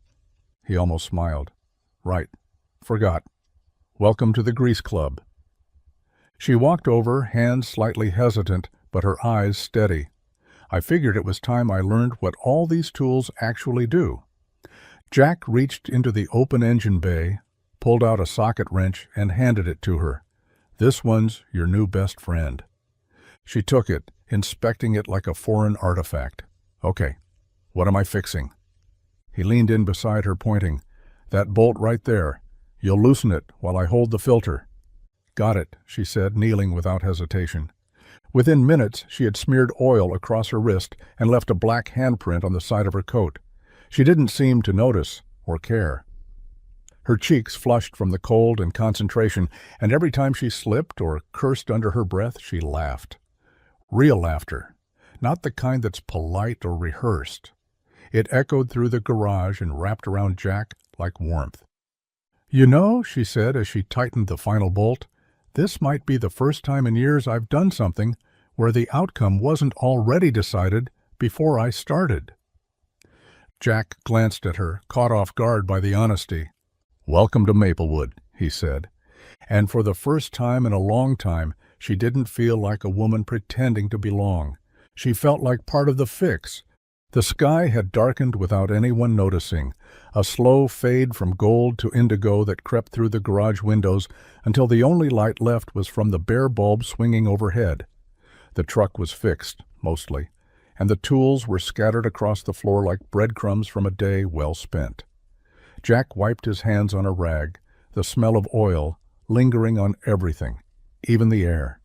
He almost smiled. "Right. Forgot. Welcome to the Grease Club." She walked over, hands slightly hesitant, but her eyes steady. "I figured it was time I learned what all these tools actually do." Jack reached into the open engine bay, pulled out a socket wrench, and handed it to her. "This one's your new best friend." She took it, inspecting it like a foreign artifact. "Okay, what am I fixing?" He leaned in beside her, pointing. "That bolt right there. You'll loosen it while I hold the filter." "Got it," she said, kneeling without hesitation. Within minutes, she had smeared oil across her wrist and left a black handprint on the side of her coat. She didn't seem to notice or care. Her cheeks flushed from the cold and concentration, and every time she slipped or cursed under her breath, she laughed. Real laughter, not the kind that's polite or rehearsed. It echoed through the garage and wrapped around Jack like warmth. "You know," she said as she tightened the final bolt, "this might be the first time in years I've done something where the outcome wasn't already decided before I started." Jack glanced at her, caught off guard by the honesty. "Welcome to Maplewood," he said. And for the first time in a long time, she didn't feel like a woman pretending to belong. She felt like part of the fix. The sky had darkened without anyone noticing, a slow fade from gold to indigo that crept through the garage windows until the only light left was from the bare bulb swinging overhead. The truck was fixed, mostly, and the tools were scattered across the floor like breadcrumbs from a day well spent. Jack wiped his hands on a rag, the smell of oil lingering on everything, even the air.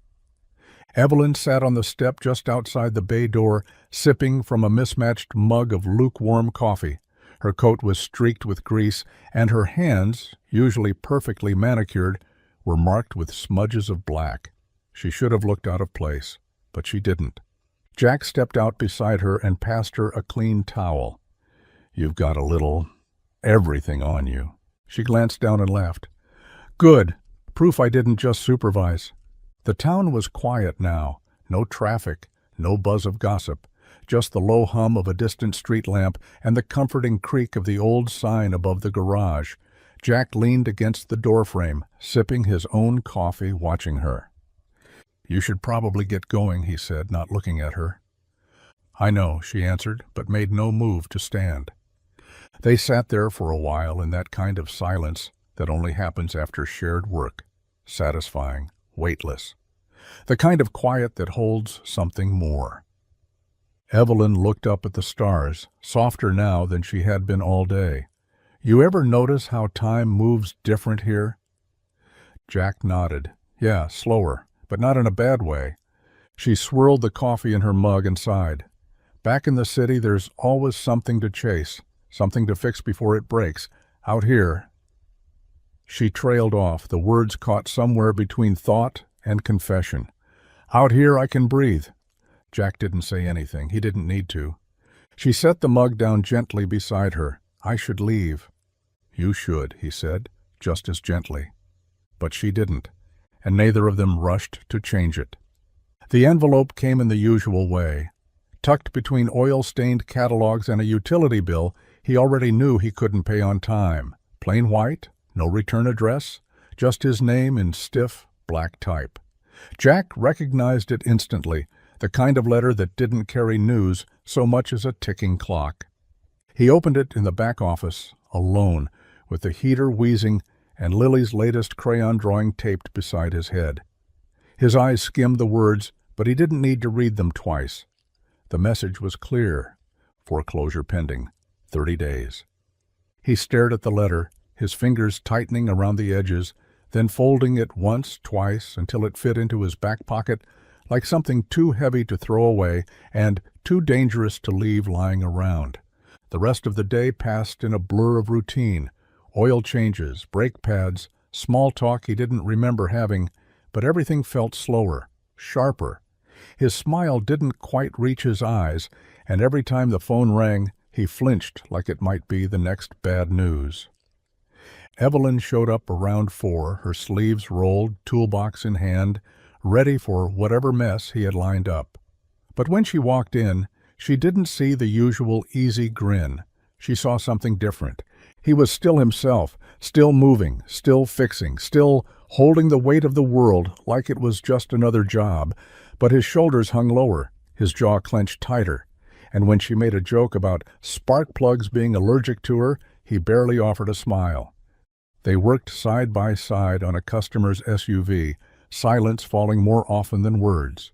Evelyn sat on the step just outside the bay door, sipping from a mismatched mug of lukewarm coffee. Her coat was streaked with grease, and her hands, usually perfectly manicured, were marked with smudges of black. She should have looked out of place, but she didn't. Jack stepped out beside her and passed her a clean towel. "You've got a little everything on you." She glanced down and laughed. "Good. Proof I didn't just supervise." The town was quiet now. No traffic, no buzz of gossip, just the low hum of a distant street lamp and the comforting creak of the old sign above the garage. Jack leaned against the doorframe, sipping his own coffee, watching her. "You should probably get going," he said, not looking at her. "I know," she answered, but made no move to stand. They sat there for a while in that kind of silence that only happens after shared work, satisfying, weightless, the kind of quiet that holds something more. Evelyn looked up at the stars, softer now than she had been all day. "You ever notice how time moves different here?" Jack nodded. "Yeah, slower, but not in a bad way." She swirled the coffee in her mug and sighed. "Back in the city, there's always something to chase, something to fix before it breaks. Out here—" She trailed off, the words caught somewhere between thought and confession. "Out here I can breathe." Jack didn't say anything. He didn't need to. She set the mug down gently beside her. "I should leave." "You should," he said, just as gently. But she didn't, and neither of them rushed to change it. The envelope came in the usual way. Tucked between oil-stained catalogs and a utility bill he already knew he couldn't pay on time. Plain white, no return address, just his name in stiff, black type. Jack recognized it instantly, the kind of letter that didn't carry news so much as a ticking clock. He opened it in the back office, alone, with the heater wheezing and Lily's latest crayon drawing taped beside his head. His eyes skimmed the words, but he didn't need to read them twice. The message was clear. Foreclosure pending. 30 days. He stared at the letter, his fingers tightening around the edges, then folding it once, twice, until it fit into his back pocket like something too heavy to throw away and too dangerous to leave lying around. The rest of the day passed in a blur of routine. Oil changes, brake pads, small talk he didn't remember having, but everything felt slower, sharper. His smile didn't quite reach his eyes, and every time the phone rang, he flinched like it might be the next bad news. Evelyn showed up around 4, her sleeves rolled, toolbox in hand, ready for whatever mess he had lined up. But when she walked in, she didn't see the usual easy grin. She saw something different. He was still himself, still moving, still fixing, still holding the weight of the world like it was just another job, but his shoulders hung lower, his jaw clenched tighter, and when she made a joke about spark plugs being allergic to her, he barely offered a smile. They worked side by side on a customer's SUV, silence falling more often than words.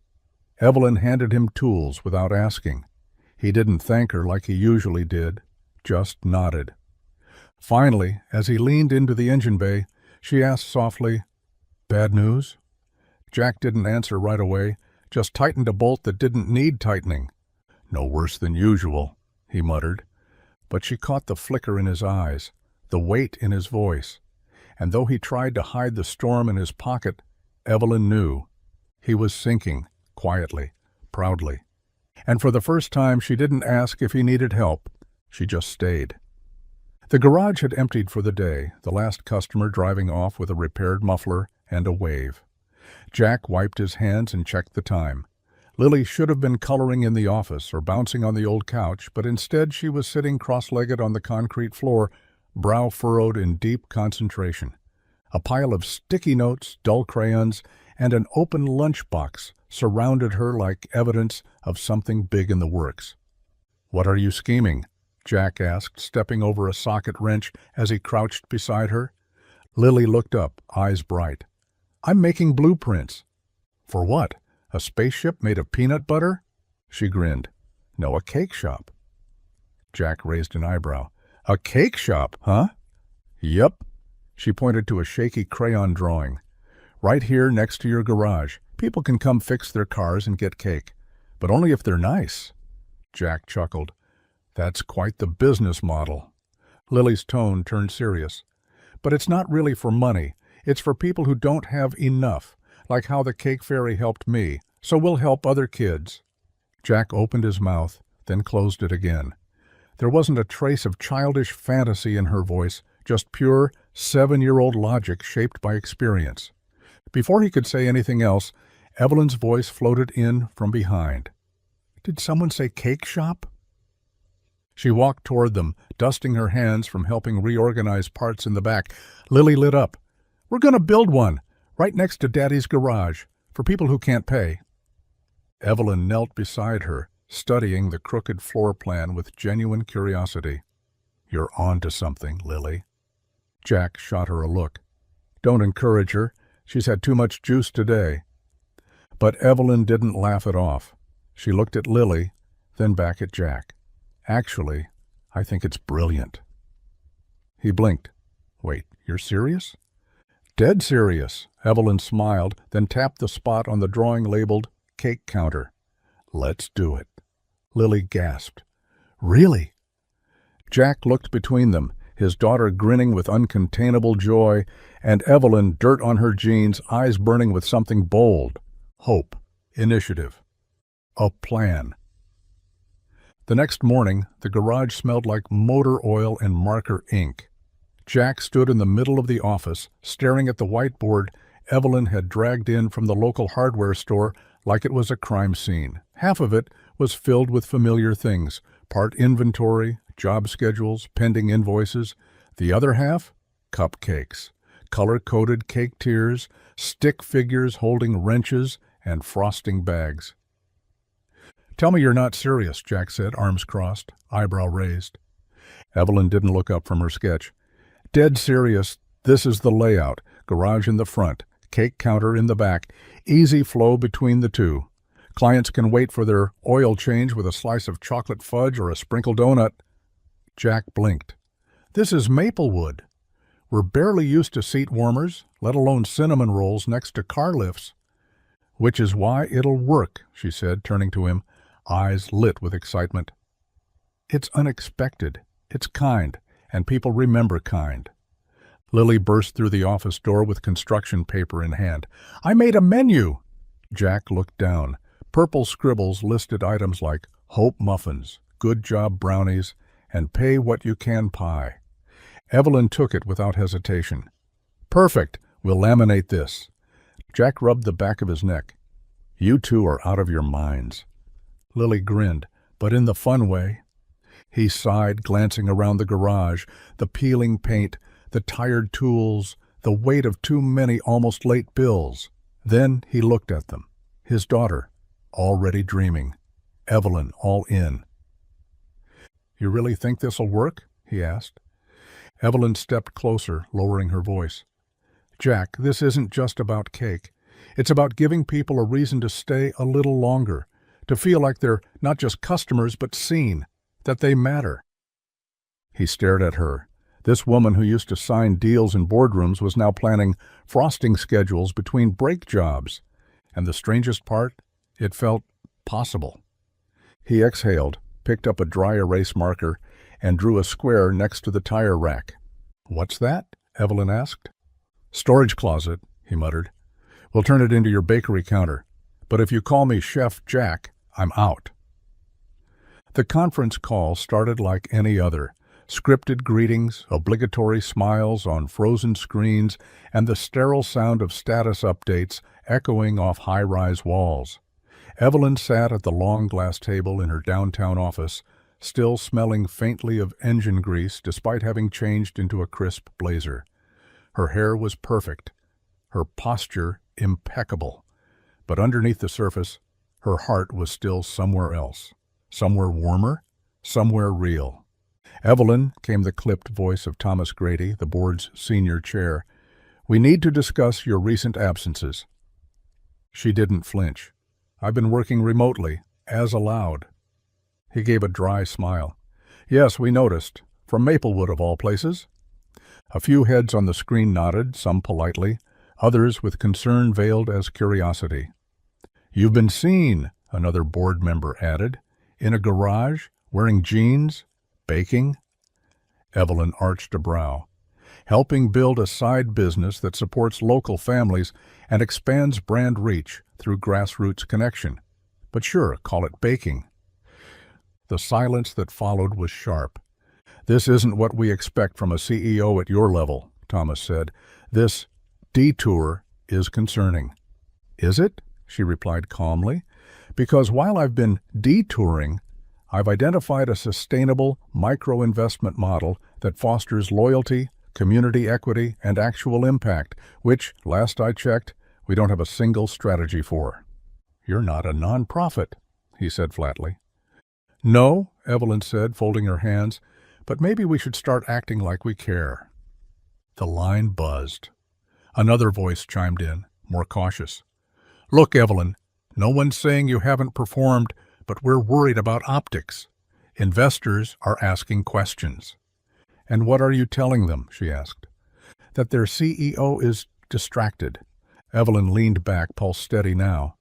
Evelyn handed him tools without asking. He didn't thank her like he usually did, just nodded. Finally, as he leaned into the engine bay, she asked softly, "Bad news?" Jack didn't answer right away, just tightened a bolt that didn't need tightening. "No worse than usual," he muttered. But she caught the flicker in his eyes, the weight in his voice, and though he tried to hide the storm in his pocket, Evelyn knew. He was sinking, quietly, proudly. And for the first time she didn't ask if he needed help. She just stayed. The garage had emptied for the day, the last customer driving off with a repaired muffler and a wave. Jack wiped his hands and checked the time. Lily should have been coloring in the office or bouncing on the old couch, but instead she was sitting cross-legged on the concrete floor, brow furrowed in deep concentration. A pile of sticky notes, dull crayons, and an open lunchbox surrounded her like evidence of something big in the works. "What are you scheming?" Jack asked, stepping over a socket wrench as he crouched beside her. Lily looked up, eyes bright. "I'm making blueprints." "For what? A spaceship made of peanut butter?" She grinned. "No, a cake shop." Jack raised an eyebrow. "A cake shop, huh?" "Yep." She pointed to a shaky crayon drawing. "Right here next to your garage. People can come fix their cars and get cake. But only if they're nice." Jack chuckled. "That's quite the business model." Lily's tone turned serious. "But it's not really for money. It's for people who don't have enough, like how the cake fairy helped me, so we'll help other kids." Jack opened his mouth, then closed it again. There wasn't a trace of childish fantasy in her voice, just pure, 7-year-old logic shaped by experience. Before he could say anything else, Evelyn's voice floated in from behind. "Did someone say cake shop?" She walked toward them, dusting her hands from helping reorganize parts in the back. Lily lit up. "We're going to build one, right next to Daddy's garage, for people who can't pay." Evelyn knelt beside her, studying the crooked floor plan with genuine curiosity. "You're on to something, Lily." Jack shot her a look. "Don't encourage her. She's had too much juice today." But Evelyn didn't laugh it off. She looked at Lily, then back at Jack. "Actually, I think it's brilliant." He blinked. "Wait, you're serious?" "Dead serious." Evelyn smiled, then tapped the spot on the drawing labeled cake counter. "Let's do it." Lily gasped. "Really?" Jack looked between them, his daughter grinning with uncontainable joy, and Evelyn, dirt on her jeans, eyes burning with something bold. Hope. Initiative. A plan. The next morning, the garage smelled like motor oil and marker ink. Jack stood in the middle of the office, staring at the whiteboard Evelyn had dragged in from the local hardware store like it was a crime scene. Half of it was filled with familiar things, part inventory, job schedules, pending invoices. The other half? Cupcakes, color-coded cake tiers, stick figures holding wrenches, and frosting bags. "Tell me you're not serious," Jack said, arms crossed, eyebrow raised. Evelyn didn't look up from her sketch. "Dead serious. This is the layout. Garage in the front, cake counter in the back, easy flow between the two. Clients can wait for their oil change with a slice of chocolate fudge or a sprinkled donut." Jack blinked. "This is Maplewood. We're barely used to seat warmers, let alone cinnamon rolls next to car lifts." "Which is why it'll work," she said, turning to him, eyes lit with excitement. "It's unexpected. It's kind, and people remember kind." Lily burst through the office door with construction paper in hand. "I made a menu!" Jack looked down. Purple scribbles listed items like Hope muffins, Good Job brownies, and Pay What You Can pie. Evelyn took it without hesitation. "Perfect! We'll laminate this." Jack rubbed the back of his neck. "You two are out of your minds." Lily grinned, but in the fun way. He sighed, glancing around the garage, the peeling paint, the tired tools, the weight of too many almost late bills. Then he looked at them. His daughter, already dreaming. Evelyn, all in. "You really think this'll work?" he asked. Evelyn stepped closer, lowering her voice. "Jack, this isn't just about cake. It's about giving people a reason to stay a little longer, to feel like they're not just customers but seen, that they matter." He stared at her. This woman who used to sign deals in boardrooms was now planning frosting schedules between break jobs. And the strangest part, it felt possible. He exhaled, picked up a dry erase marker, and drew a square next to the tire rack. "What's that?" Evelyn asked. "Storage closet," he muttered. "We'll turn it into your bakery counter. But if you call me Chef Jack, I'm out." The conference call started like any other. Scripted greetings, obligatory smiles on frozen screens, and the sterile sound of status updates echoing off high-rise walls. Evelyn sat at the long glass table in her downtown office, still smelling faintly of engine grease despite having changed into a crisp blazer. Her hair was perfect, her posture impeccable, but underneath the surface, her heart was still somewhere else, somewhere warmer, somewhere real. "Evelyn," came the clipped voice of Thomas Grady, the board's senior chair, "we need to discuss your recent absences." She didn't flinch. "I've been working remotely, as allowed." He gave a dry smile. "Yes, we noticed. From Maplewood, of all places." A few heads on the screen nodded, some politely, others with concern veiled as curiosity. "You've been seen," another board member added, "in a garage, wearing jeans, baking." Evelyn arched a brow. "Helping build a side business that supports local families and expands brand reach through grassroots connection. But sure, call it baking." The silence that followed was sharp. "This isn't what we expect from a CEO at your level," Thomas said. "This detour is concerning." "Is it?" she replied calmly. "Because while I've been detouring, I've identified a sustainable micro-investment model that fosters loyalty, community equity, and actual impact, which, last I checked, we don't have a single strategy for." "You're not a nonprofit," he said flatly. "No," Evelyn said, folding her hands, "but maybe we should start acting like we care." The line buzzed. Another voice chimed in, more cautious. "Look, Evelyn, no one's saying you haven't performed, but we're worried about optics. Investors are asking questions." "And what are you telling them?" she asked. "That their CEO is distracted." Evelyn leaned back, pulse steady now.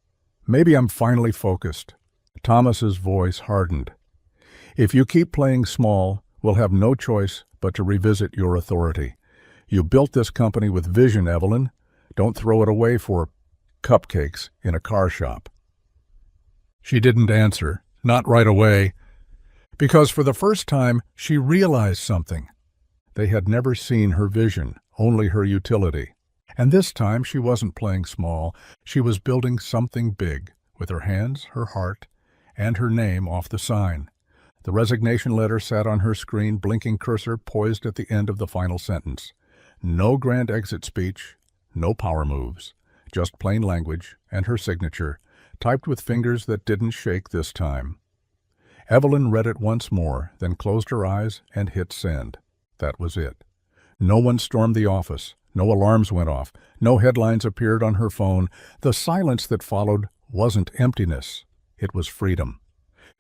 "Maybe I'm finally focused." Thomas's voice hardened. "If you keep playing small, we'll have no choice but to revisit your authority. You built this company with vision, Evelyn. Don't throw it away for cupcakes in a car shop." She didn't answer, not right away, because for the first time she realized something. They had never seen her vision, only her utility. And this time she wasn't playing small. She was building something big, with her hands, her heart, and her name off the sign. The resignation letter sat on her screen, blinking cursor poised at the end of the final sentence. No grand exit speech, no power moves, just plain language and her signature, typed with fingers that didn't shake this time. Evelyn read it once more, then closed her eyes and hit send. That was it. No one stormed the office. No alarms went off. No headlines appeared on her phone. The silence that followed wasn't emptiness. It was freedom.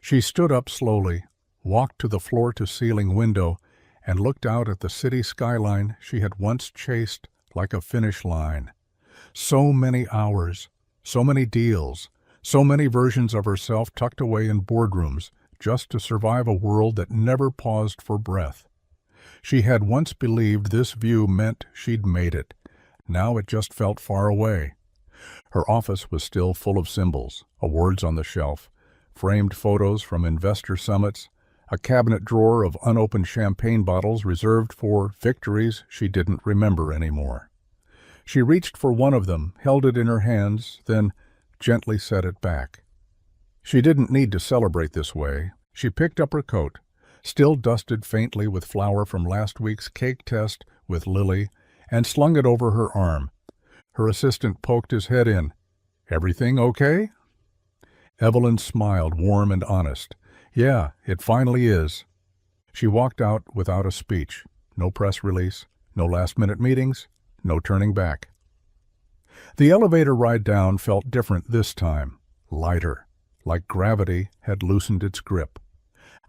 She stood up slowly, walked to the floor-to-ceiling window, and looked out at the city skyline she had once chased like a finish line. So many hours, so many deals, so many versions of herself tucked away in boardrooms just to survive a world that never paused for breath. She had once believed this view meant she'd made it. Now it just felt far away. Her office was still full of symbols, awards on the shelf, framed photos from investor summits, a cabinet drawer of unopened champagne bottles reserved for victories she didn't remember anymore. She reached for one of them, held it in her hands, then gently set it back. She didn't need to celebrate this way. She picked up her coat, still dusted faintly with flour from last week's cake test with Lily, and slung it over her arm. Her assistant poked his head in. "Everything okay?" Evelyn smiled, warm and honest. "Yeah, it finally is." She walked out without a speech. No press release, no last-minute meetings, no turning back. The elevator ride down felt different this time, lighter, like gravity had loosened its grip.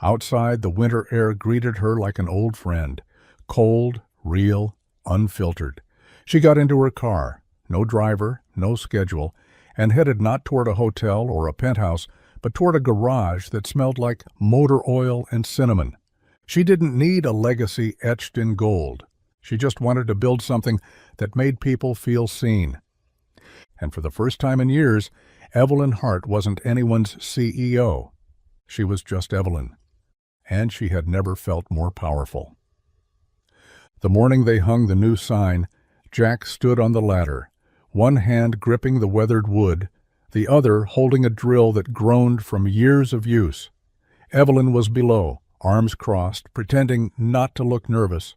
Outside, the winter air greeted her like an old friend, cold, real, unfiltered. She got into her car, no driver, no schedule, and headed not toward a hotel or a penthouse, but toward a garage that smelled like motor oil and cinnamon. She didn't need a legacy etched in gold. She just wanted to build something that made people feel seen. And for the first time in years, Evelyn Hart wasn't anyone's CEO. She was just Evelyn. And she had never felt more powerful. The morning they hung the new sign, Jack stood on the ladder, one hand gripping the weathered wood, the other holding a drill that groaned from years of use. Evelyn was below, arms crossed, pretending not to look nervous.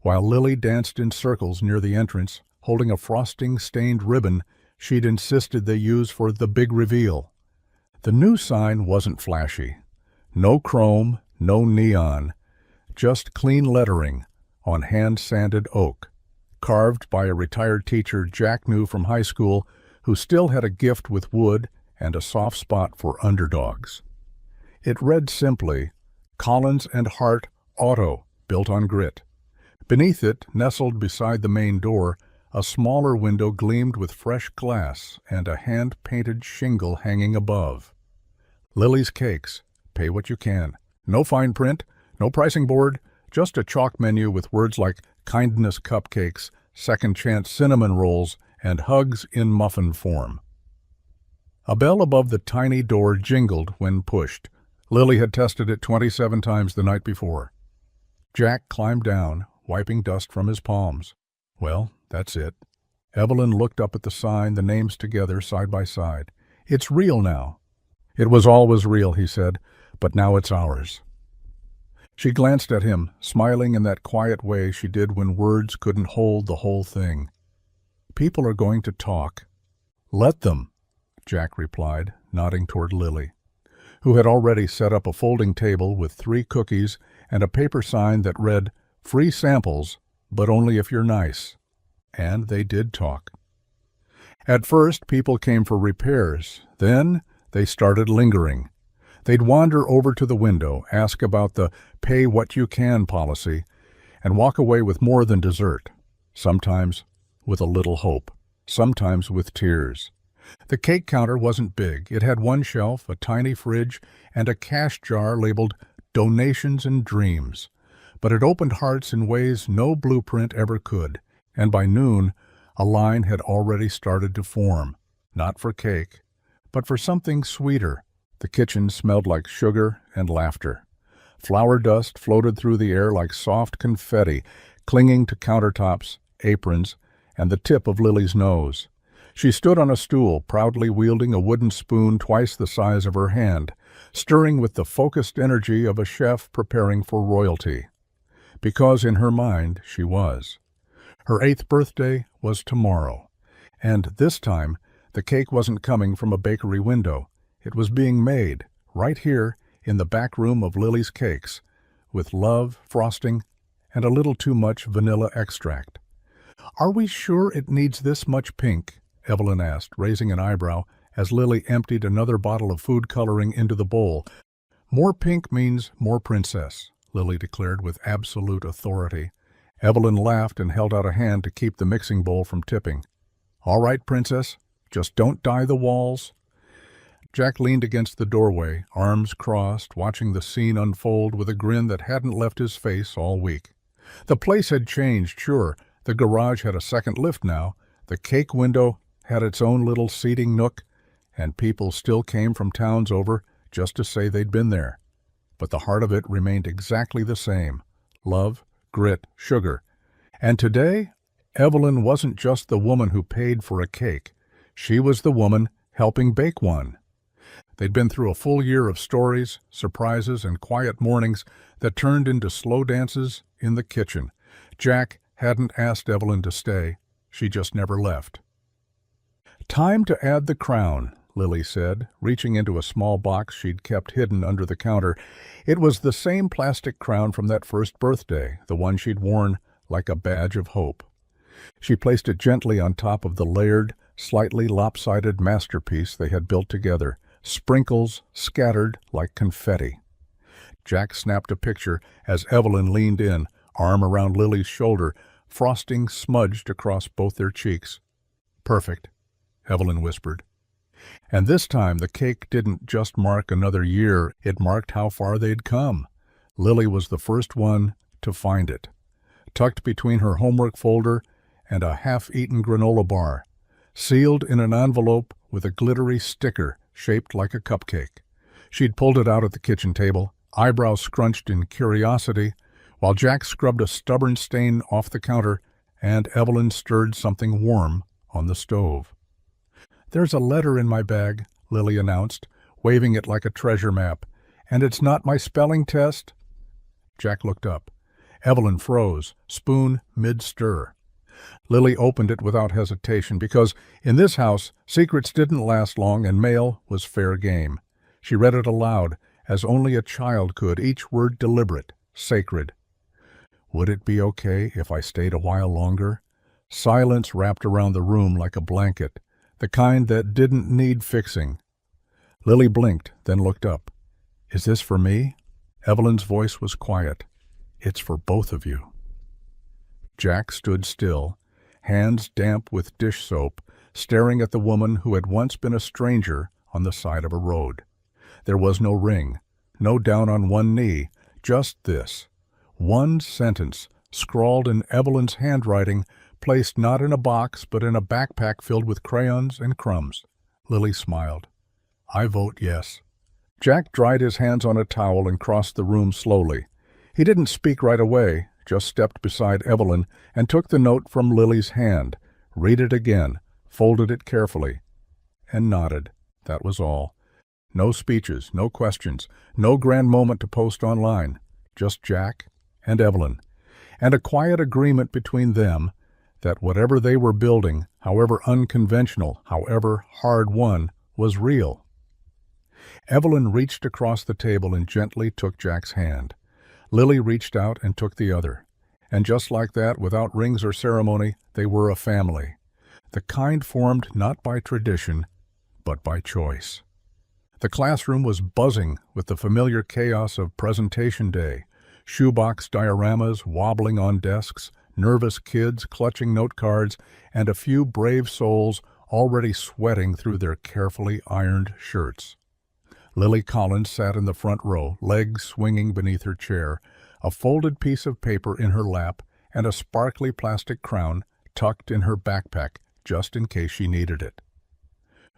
while Lily danced in circles near the entrance, holding a frosting-stained ribbon she'd insisted they use for the big reveal. The new sign wasn't flashy. No chrome, no neon, just clean lettering on hand-sanded oak, carved by a retired teacher Jack knew from high school who still had a gift with wood and a soft spot for underdogs. It read simply, Collins and Hart Auto, built on grit. Beneath it, nestled beside the main door, a smaller window gleamed with fresh glass and a hand-painted shingle hanging above. Lily's Cakes. Pay what you can. No fine print, no pricing board, just a chalk menu with words like kindness cupcakes, second chance cinnamon rolls, and hugs in muffin form. A bell above the tiny door jingled when pushed. Lily had tested it 27 times the night before. Jack climbed down, wiping dust from his palms. Well, that's it. Evelyn looked up at the sign, the names together side by side. It's real now. It was always real, he said, but now it's ours. She glanced at him, smiling in that quiet way she did when words couldn't hold the whole thing. People are going to talk. Let them, Jack replied, nodding toward Lily, who had already set up a folding table with 3 cookies and a paper sign that read, Free samples, but only if you're nice. And they did talk. At first, people came for repairs. Then they started lingering. They'd wander over to the window, ask about the pay-what-you-can policy, and walk away with more than dessert, sometimes with a little hope, sometimes with tears. The cake counter wasn't big. It had 1 shelf, a tiny fridge, and a cash jar labeled Donations and Dreams. But it opened hearts in ways no blueprint ever could, and by noon, a line had already started to form, not for cake, but for something sweeter. The kitchen smelled like sugar and laughter. Flour dust floated through the air like soft confetti, clinging to countertops, aprons, and the tip of Lily's nose. She stood on a stool, proudly wielding a wooden spoon twice the size of her hand, stirring with the focused energy of a chef preparing for royalty. Because in her mind she was. Her 8th birthday was tomorrow, and this time the cake wasn't coming from a bakery window. It was being made, right here, in the back room of Lily's Cakes, with love, frosting, and a little too much vanilla extract. "Are we sure it needs this much pink?" Evelyn asked, raising an eyebrow, as Lily emptied another bottle of food coloring into the bowl. "More pink means more princess," Lily declared with absolute authority. Evelyn laughed and held out a hand to keep the mixing bowl from tipping. "All right, princess, just don't dye the walls." Jack leaned against the doorway, arms crossed, watching the scene unfold with a grin that hadn't left his face all week. The place had changed, sure. The garage had a second lift now. The cake window had its own little seating nook, and people still came from towns over just to say they'd been there. But the heart of it remained exactly the same. Love, grit, sugar. And today, Evelyn wasn't just the woman who paid for a cake. She was the woman helping bake one. They'd been through a full year of stories, surprises, and quiet mornings that turned into slow dances in the kitchen. Jack hadn't asked Evelyn to stay. She just never left. "Time to add the crown," Lily said, reaching into a small box she'd kept hidden under the counter. It was the same plastic crown from that first birthday, the one she'd worn like a badge of hope. She placed it gently on top of the layered, slightly lopsided masterpiece they had built together, sprinkles scattered like confetti. Jack snapped a picture as Evelyn leaned in, arm around Lily's shoulder, frosting smudged across both their cheeks. "Perfect," Evelyn whispered. And this time the cake didn't just mark another year, it marked how far they'd come. Lily was the first one to find it, tucked between her homework folder and a half-eaten granola bar, sealed in an envelope with a glittery sticker shaped like a cupcake. She'd pulled it out at the kitchen table, eyebrows scrunched in curiosity, while Jack scrubbed a stubborn stain off the counter and Evelyn stirred something warm on the stove. "There's a letter in my bag," Lily announced, waving it like a treasure map. "And it's not my spelling test?" Jack looked up. Evelyn froze, spoon mid-stir. Lily opened it without hesitation because, in this house, secrets didn't last long and mail was fair game. She read it aloud, as only a child could, each word deliberate, sacred. Would it be okay if I stayed a while longer? Silence wrapped around the room like a blanket, the kind that didn't need fixing. Lily blinked, then looked up. Is this for me? Evelyn's voice was quiet. It's for both of you. Jack stood still, hands damp with dish soap, staring at the woman who had once been a stranger on the side of a road. There was no ring, no down on one knee, just this. One sentence, scrawled in Evelyn's handwriting, placed not in a box but in a backpack filled with crayons and crumbs. Lily smiled. I vote yes. Jack dried his hands on a towel and crossed the room slowly. He didn't speak right away, just stepped beside Evelyn and took the note from Lily's hand, read it again, folded it carefully, and nodded. That was all. No speeches, no questions, no grand moment to post online. Just Jack and Evelyn, and a quiet agreement between them that whatever they were building, however unconventional, however hard-won, was real. Evelyn reached across the table and gently took Jack's hand. Lily reached out and took the other. And just like that, without rings or ceremony, they were a family. The kind formed not by tradition, but by choice. The classroom was buzzing with the familiar chaos of presentation day. Shoebox dioramas wobbling on desks, nervous kids clutching note cards, and a few brave souls already sweating through their carefully ironed shirts. Lily Collins sat in the front row, legs swinging beneath her chair, a folded piece of paper in her lap, and a sparkly plastic crown tucked in her backpack just in case she needed it.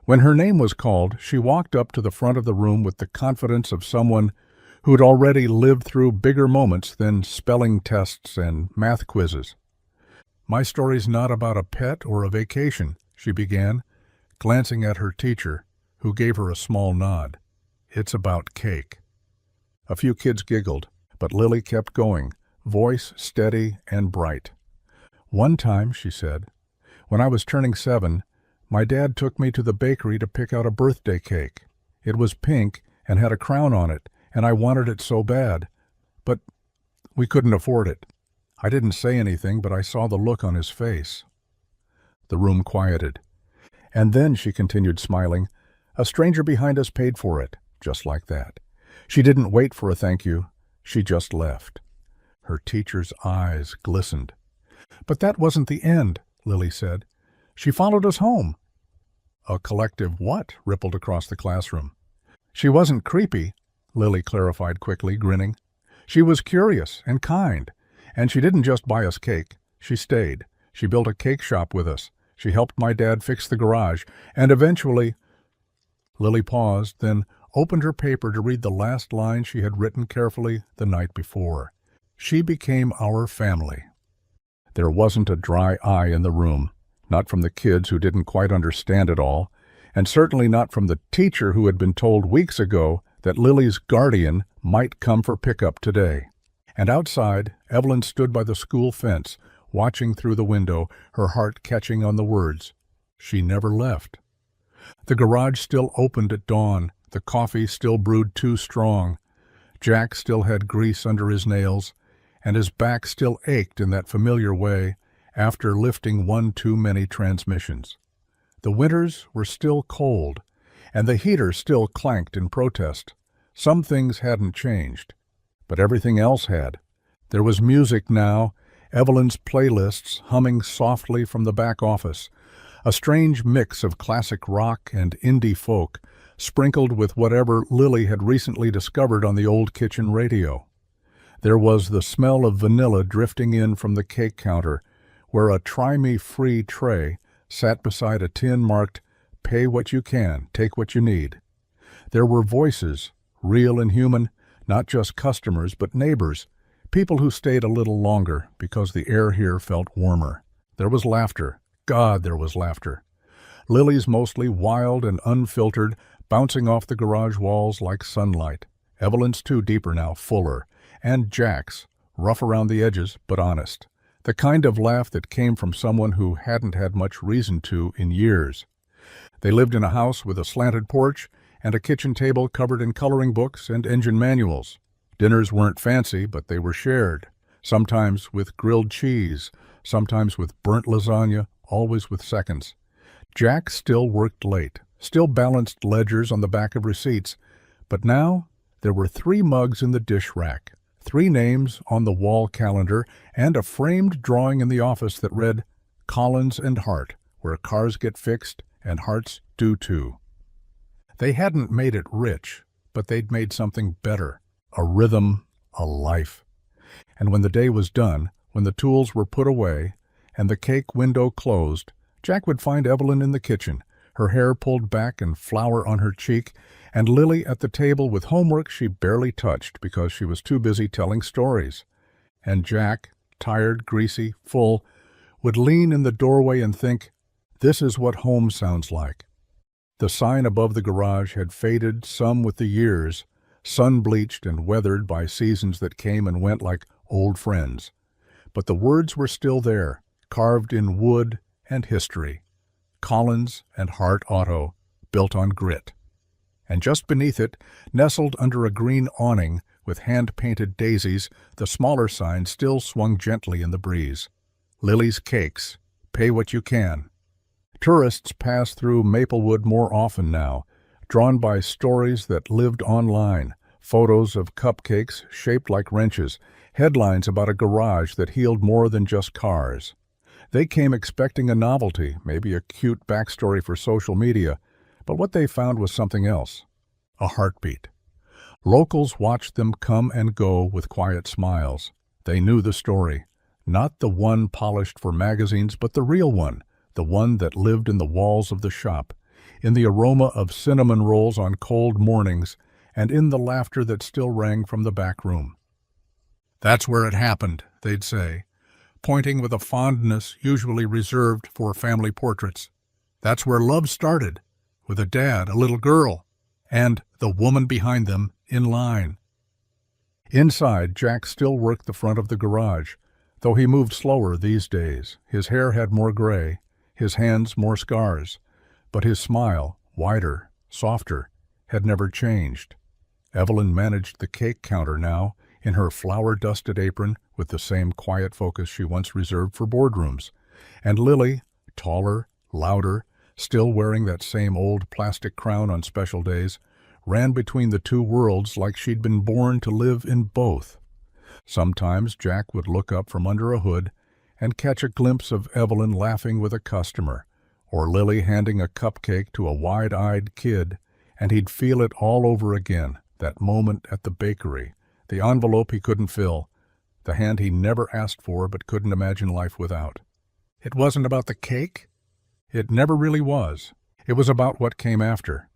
When her name was called, she walked up to the front of the room with the confidence of someone who'd already lived through bigger moments than spelling tests and math quizzes. My story's not about a pet or a vacation, she began, glancing at her teacher, who gave her a small nod. It's about cake. A few kids giggled, but Lily kept going, voice steady and bright. One time, she said, when I was turning 7, my dad took me to the bakery to pick out a birthday cake. It was pink and had a crown on it, and I wanted it so bad. But we couldn't afford it. I didn't say anything, but I saw the look on his face. The room quieted. And then, she continued, smiling, a stranger behind us paid for it, just like that. She didn't wait for a thank you. She just left. Her teacher's eyes glistened. But that wasn't the end, Lily said. She followed us home. A collective what? Rippled across the classroom. She wasn't creepy, Lily clarified quickly, grinning. She was curious and kind, and she didn't just buy us cake. She stayed. She built a cake shop with us. She helped my dad fix the garage, and eventually... Lily paused, then opened her paper to read the last line she had written carefully the night before. She became our family. There wasn't a dry eye in the room, not from the kids who didn't quite understand it all, and certainly not from the teacher who had been told weeks ago that Lily's guardian might come for pickup today. And outside, Evelyn stood by the school fence, watching through the window, her heart catching on the words. She never left. The garage still opened at dawn, the coffee still brewed too strong. Jack still had grease under his nails, and his back still ached in that familiar way after lifting one too many transmissions. The winters were still cold, and the heater still clanked in protest. Some things hadn't changed, but everything else had. There was music now, Evelyn's playlists humming softly from the back office, a strange mix of classic rock and indie folk, sprinkled with whatever Lily had recently discovered on the old kitchen radio. There was the smell of vanilla drifting in from the cake counter, where a Try Me Free tray sat beside a tin marked, Pay What You Can, Take What You Need. There were voices, real and human, not just customers but neighbors, people who stayed a little longer because the air here felt warmer. There was laughter. God, there was laughter. Lily's mostly wild and unfiltered, bouncing off the garage walls like sunlight. Evelyn's too deeper now, fuller. And Jack's, rough around the edges, but honest. The kind of laugh that came from someone who hadn't had much reason to in years. They lived in a house with a slanted porch and a kitchen table covered in coloring books and engine manuals. Dinners weren't fancy, but they were shared, sometimes with grilled cheese, sometimes with burnt lasagna, always with seconds. Jack still worked late, still balanced ledgers on the back of receipts, but now there were 3 mugs in the dish rack, 3 names on the wall calendar, and a framed drawing in the office that read, "Collins and Hart, where cars get fixed and hearts do too." They hadn't made it rich, but they'd made something better, a rhythm, a life. And when the day was done, when the tools were put away and the cake window closed, Jack would find Evelyn in the kitchen, her hair pulled back and flour on her cheek, and Lily at the table with homework she barely touched because she was too busy telling stories. And Jack, tired, greasy, full, would lean in the doorway and think, this is what home sounds like. The sign above the garage had faded, some with the years, sun-bleached and weathered by seasons that came and went like old friends. But the words were still there, carved in wood and history. Collins and Hart Auto, built on grit. And just beneath it, nestled under a green awning with hand-painted daisies, the smaller sign still swung gently in the breeze. Lily's Cakes, pay what you can. Tourists pass through Maplewood more often now, drawn by stories that lived online, photos of cupcakes shaped like wrenches, headlines about a garage that healed more than just cars. They came expecting a novelty, maybe a cute backstory for social media, but what they found was something else, a heartbeat. Locals watched them come and go with quiet smiles. They knew the story, not the one polished for magazines, but the real one, the one that lived in the walls of the shop, in the aroma of cinnamon rolls on cold mornings, and in the laughter that still rang from the back room. "That's where it happened," they'd say, pointing with a fondness usually reserved for family portraits. "That's where love started, with a dad, a little girl, and the woman behind them in line." Inside, Jack still worked the front of the garage, though he moved slower these days. His hair had more gray, his hands more scars, but his smile, wider, softer, had never changed. Evelyn managed the cake counter now, in her flour-dusted apron with the same quiet focus she once reserved for boardrooms. And Lily, taller, louder, still wearing that same old plastic crown on special days, ran between the two worlds like she'd been born to live in both. Sometimes Jack would look up from under a hood and catch a glimpse of Evelyn laughing with a customer, or Lily handing a cupcake to a wide-eyed kid, and he'd feel it all over again, that moment at the bakery, the envelope he couldn't fill, the hand he never asked for but couldn't imagine life without. It wasn't about the cake. It never really was. It was about what came after.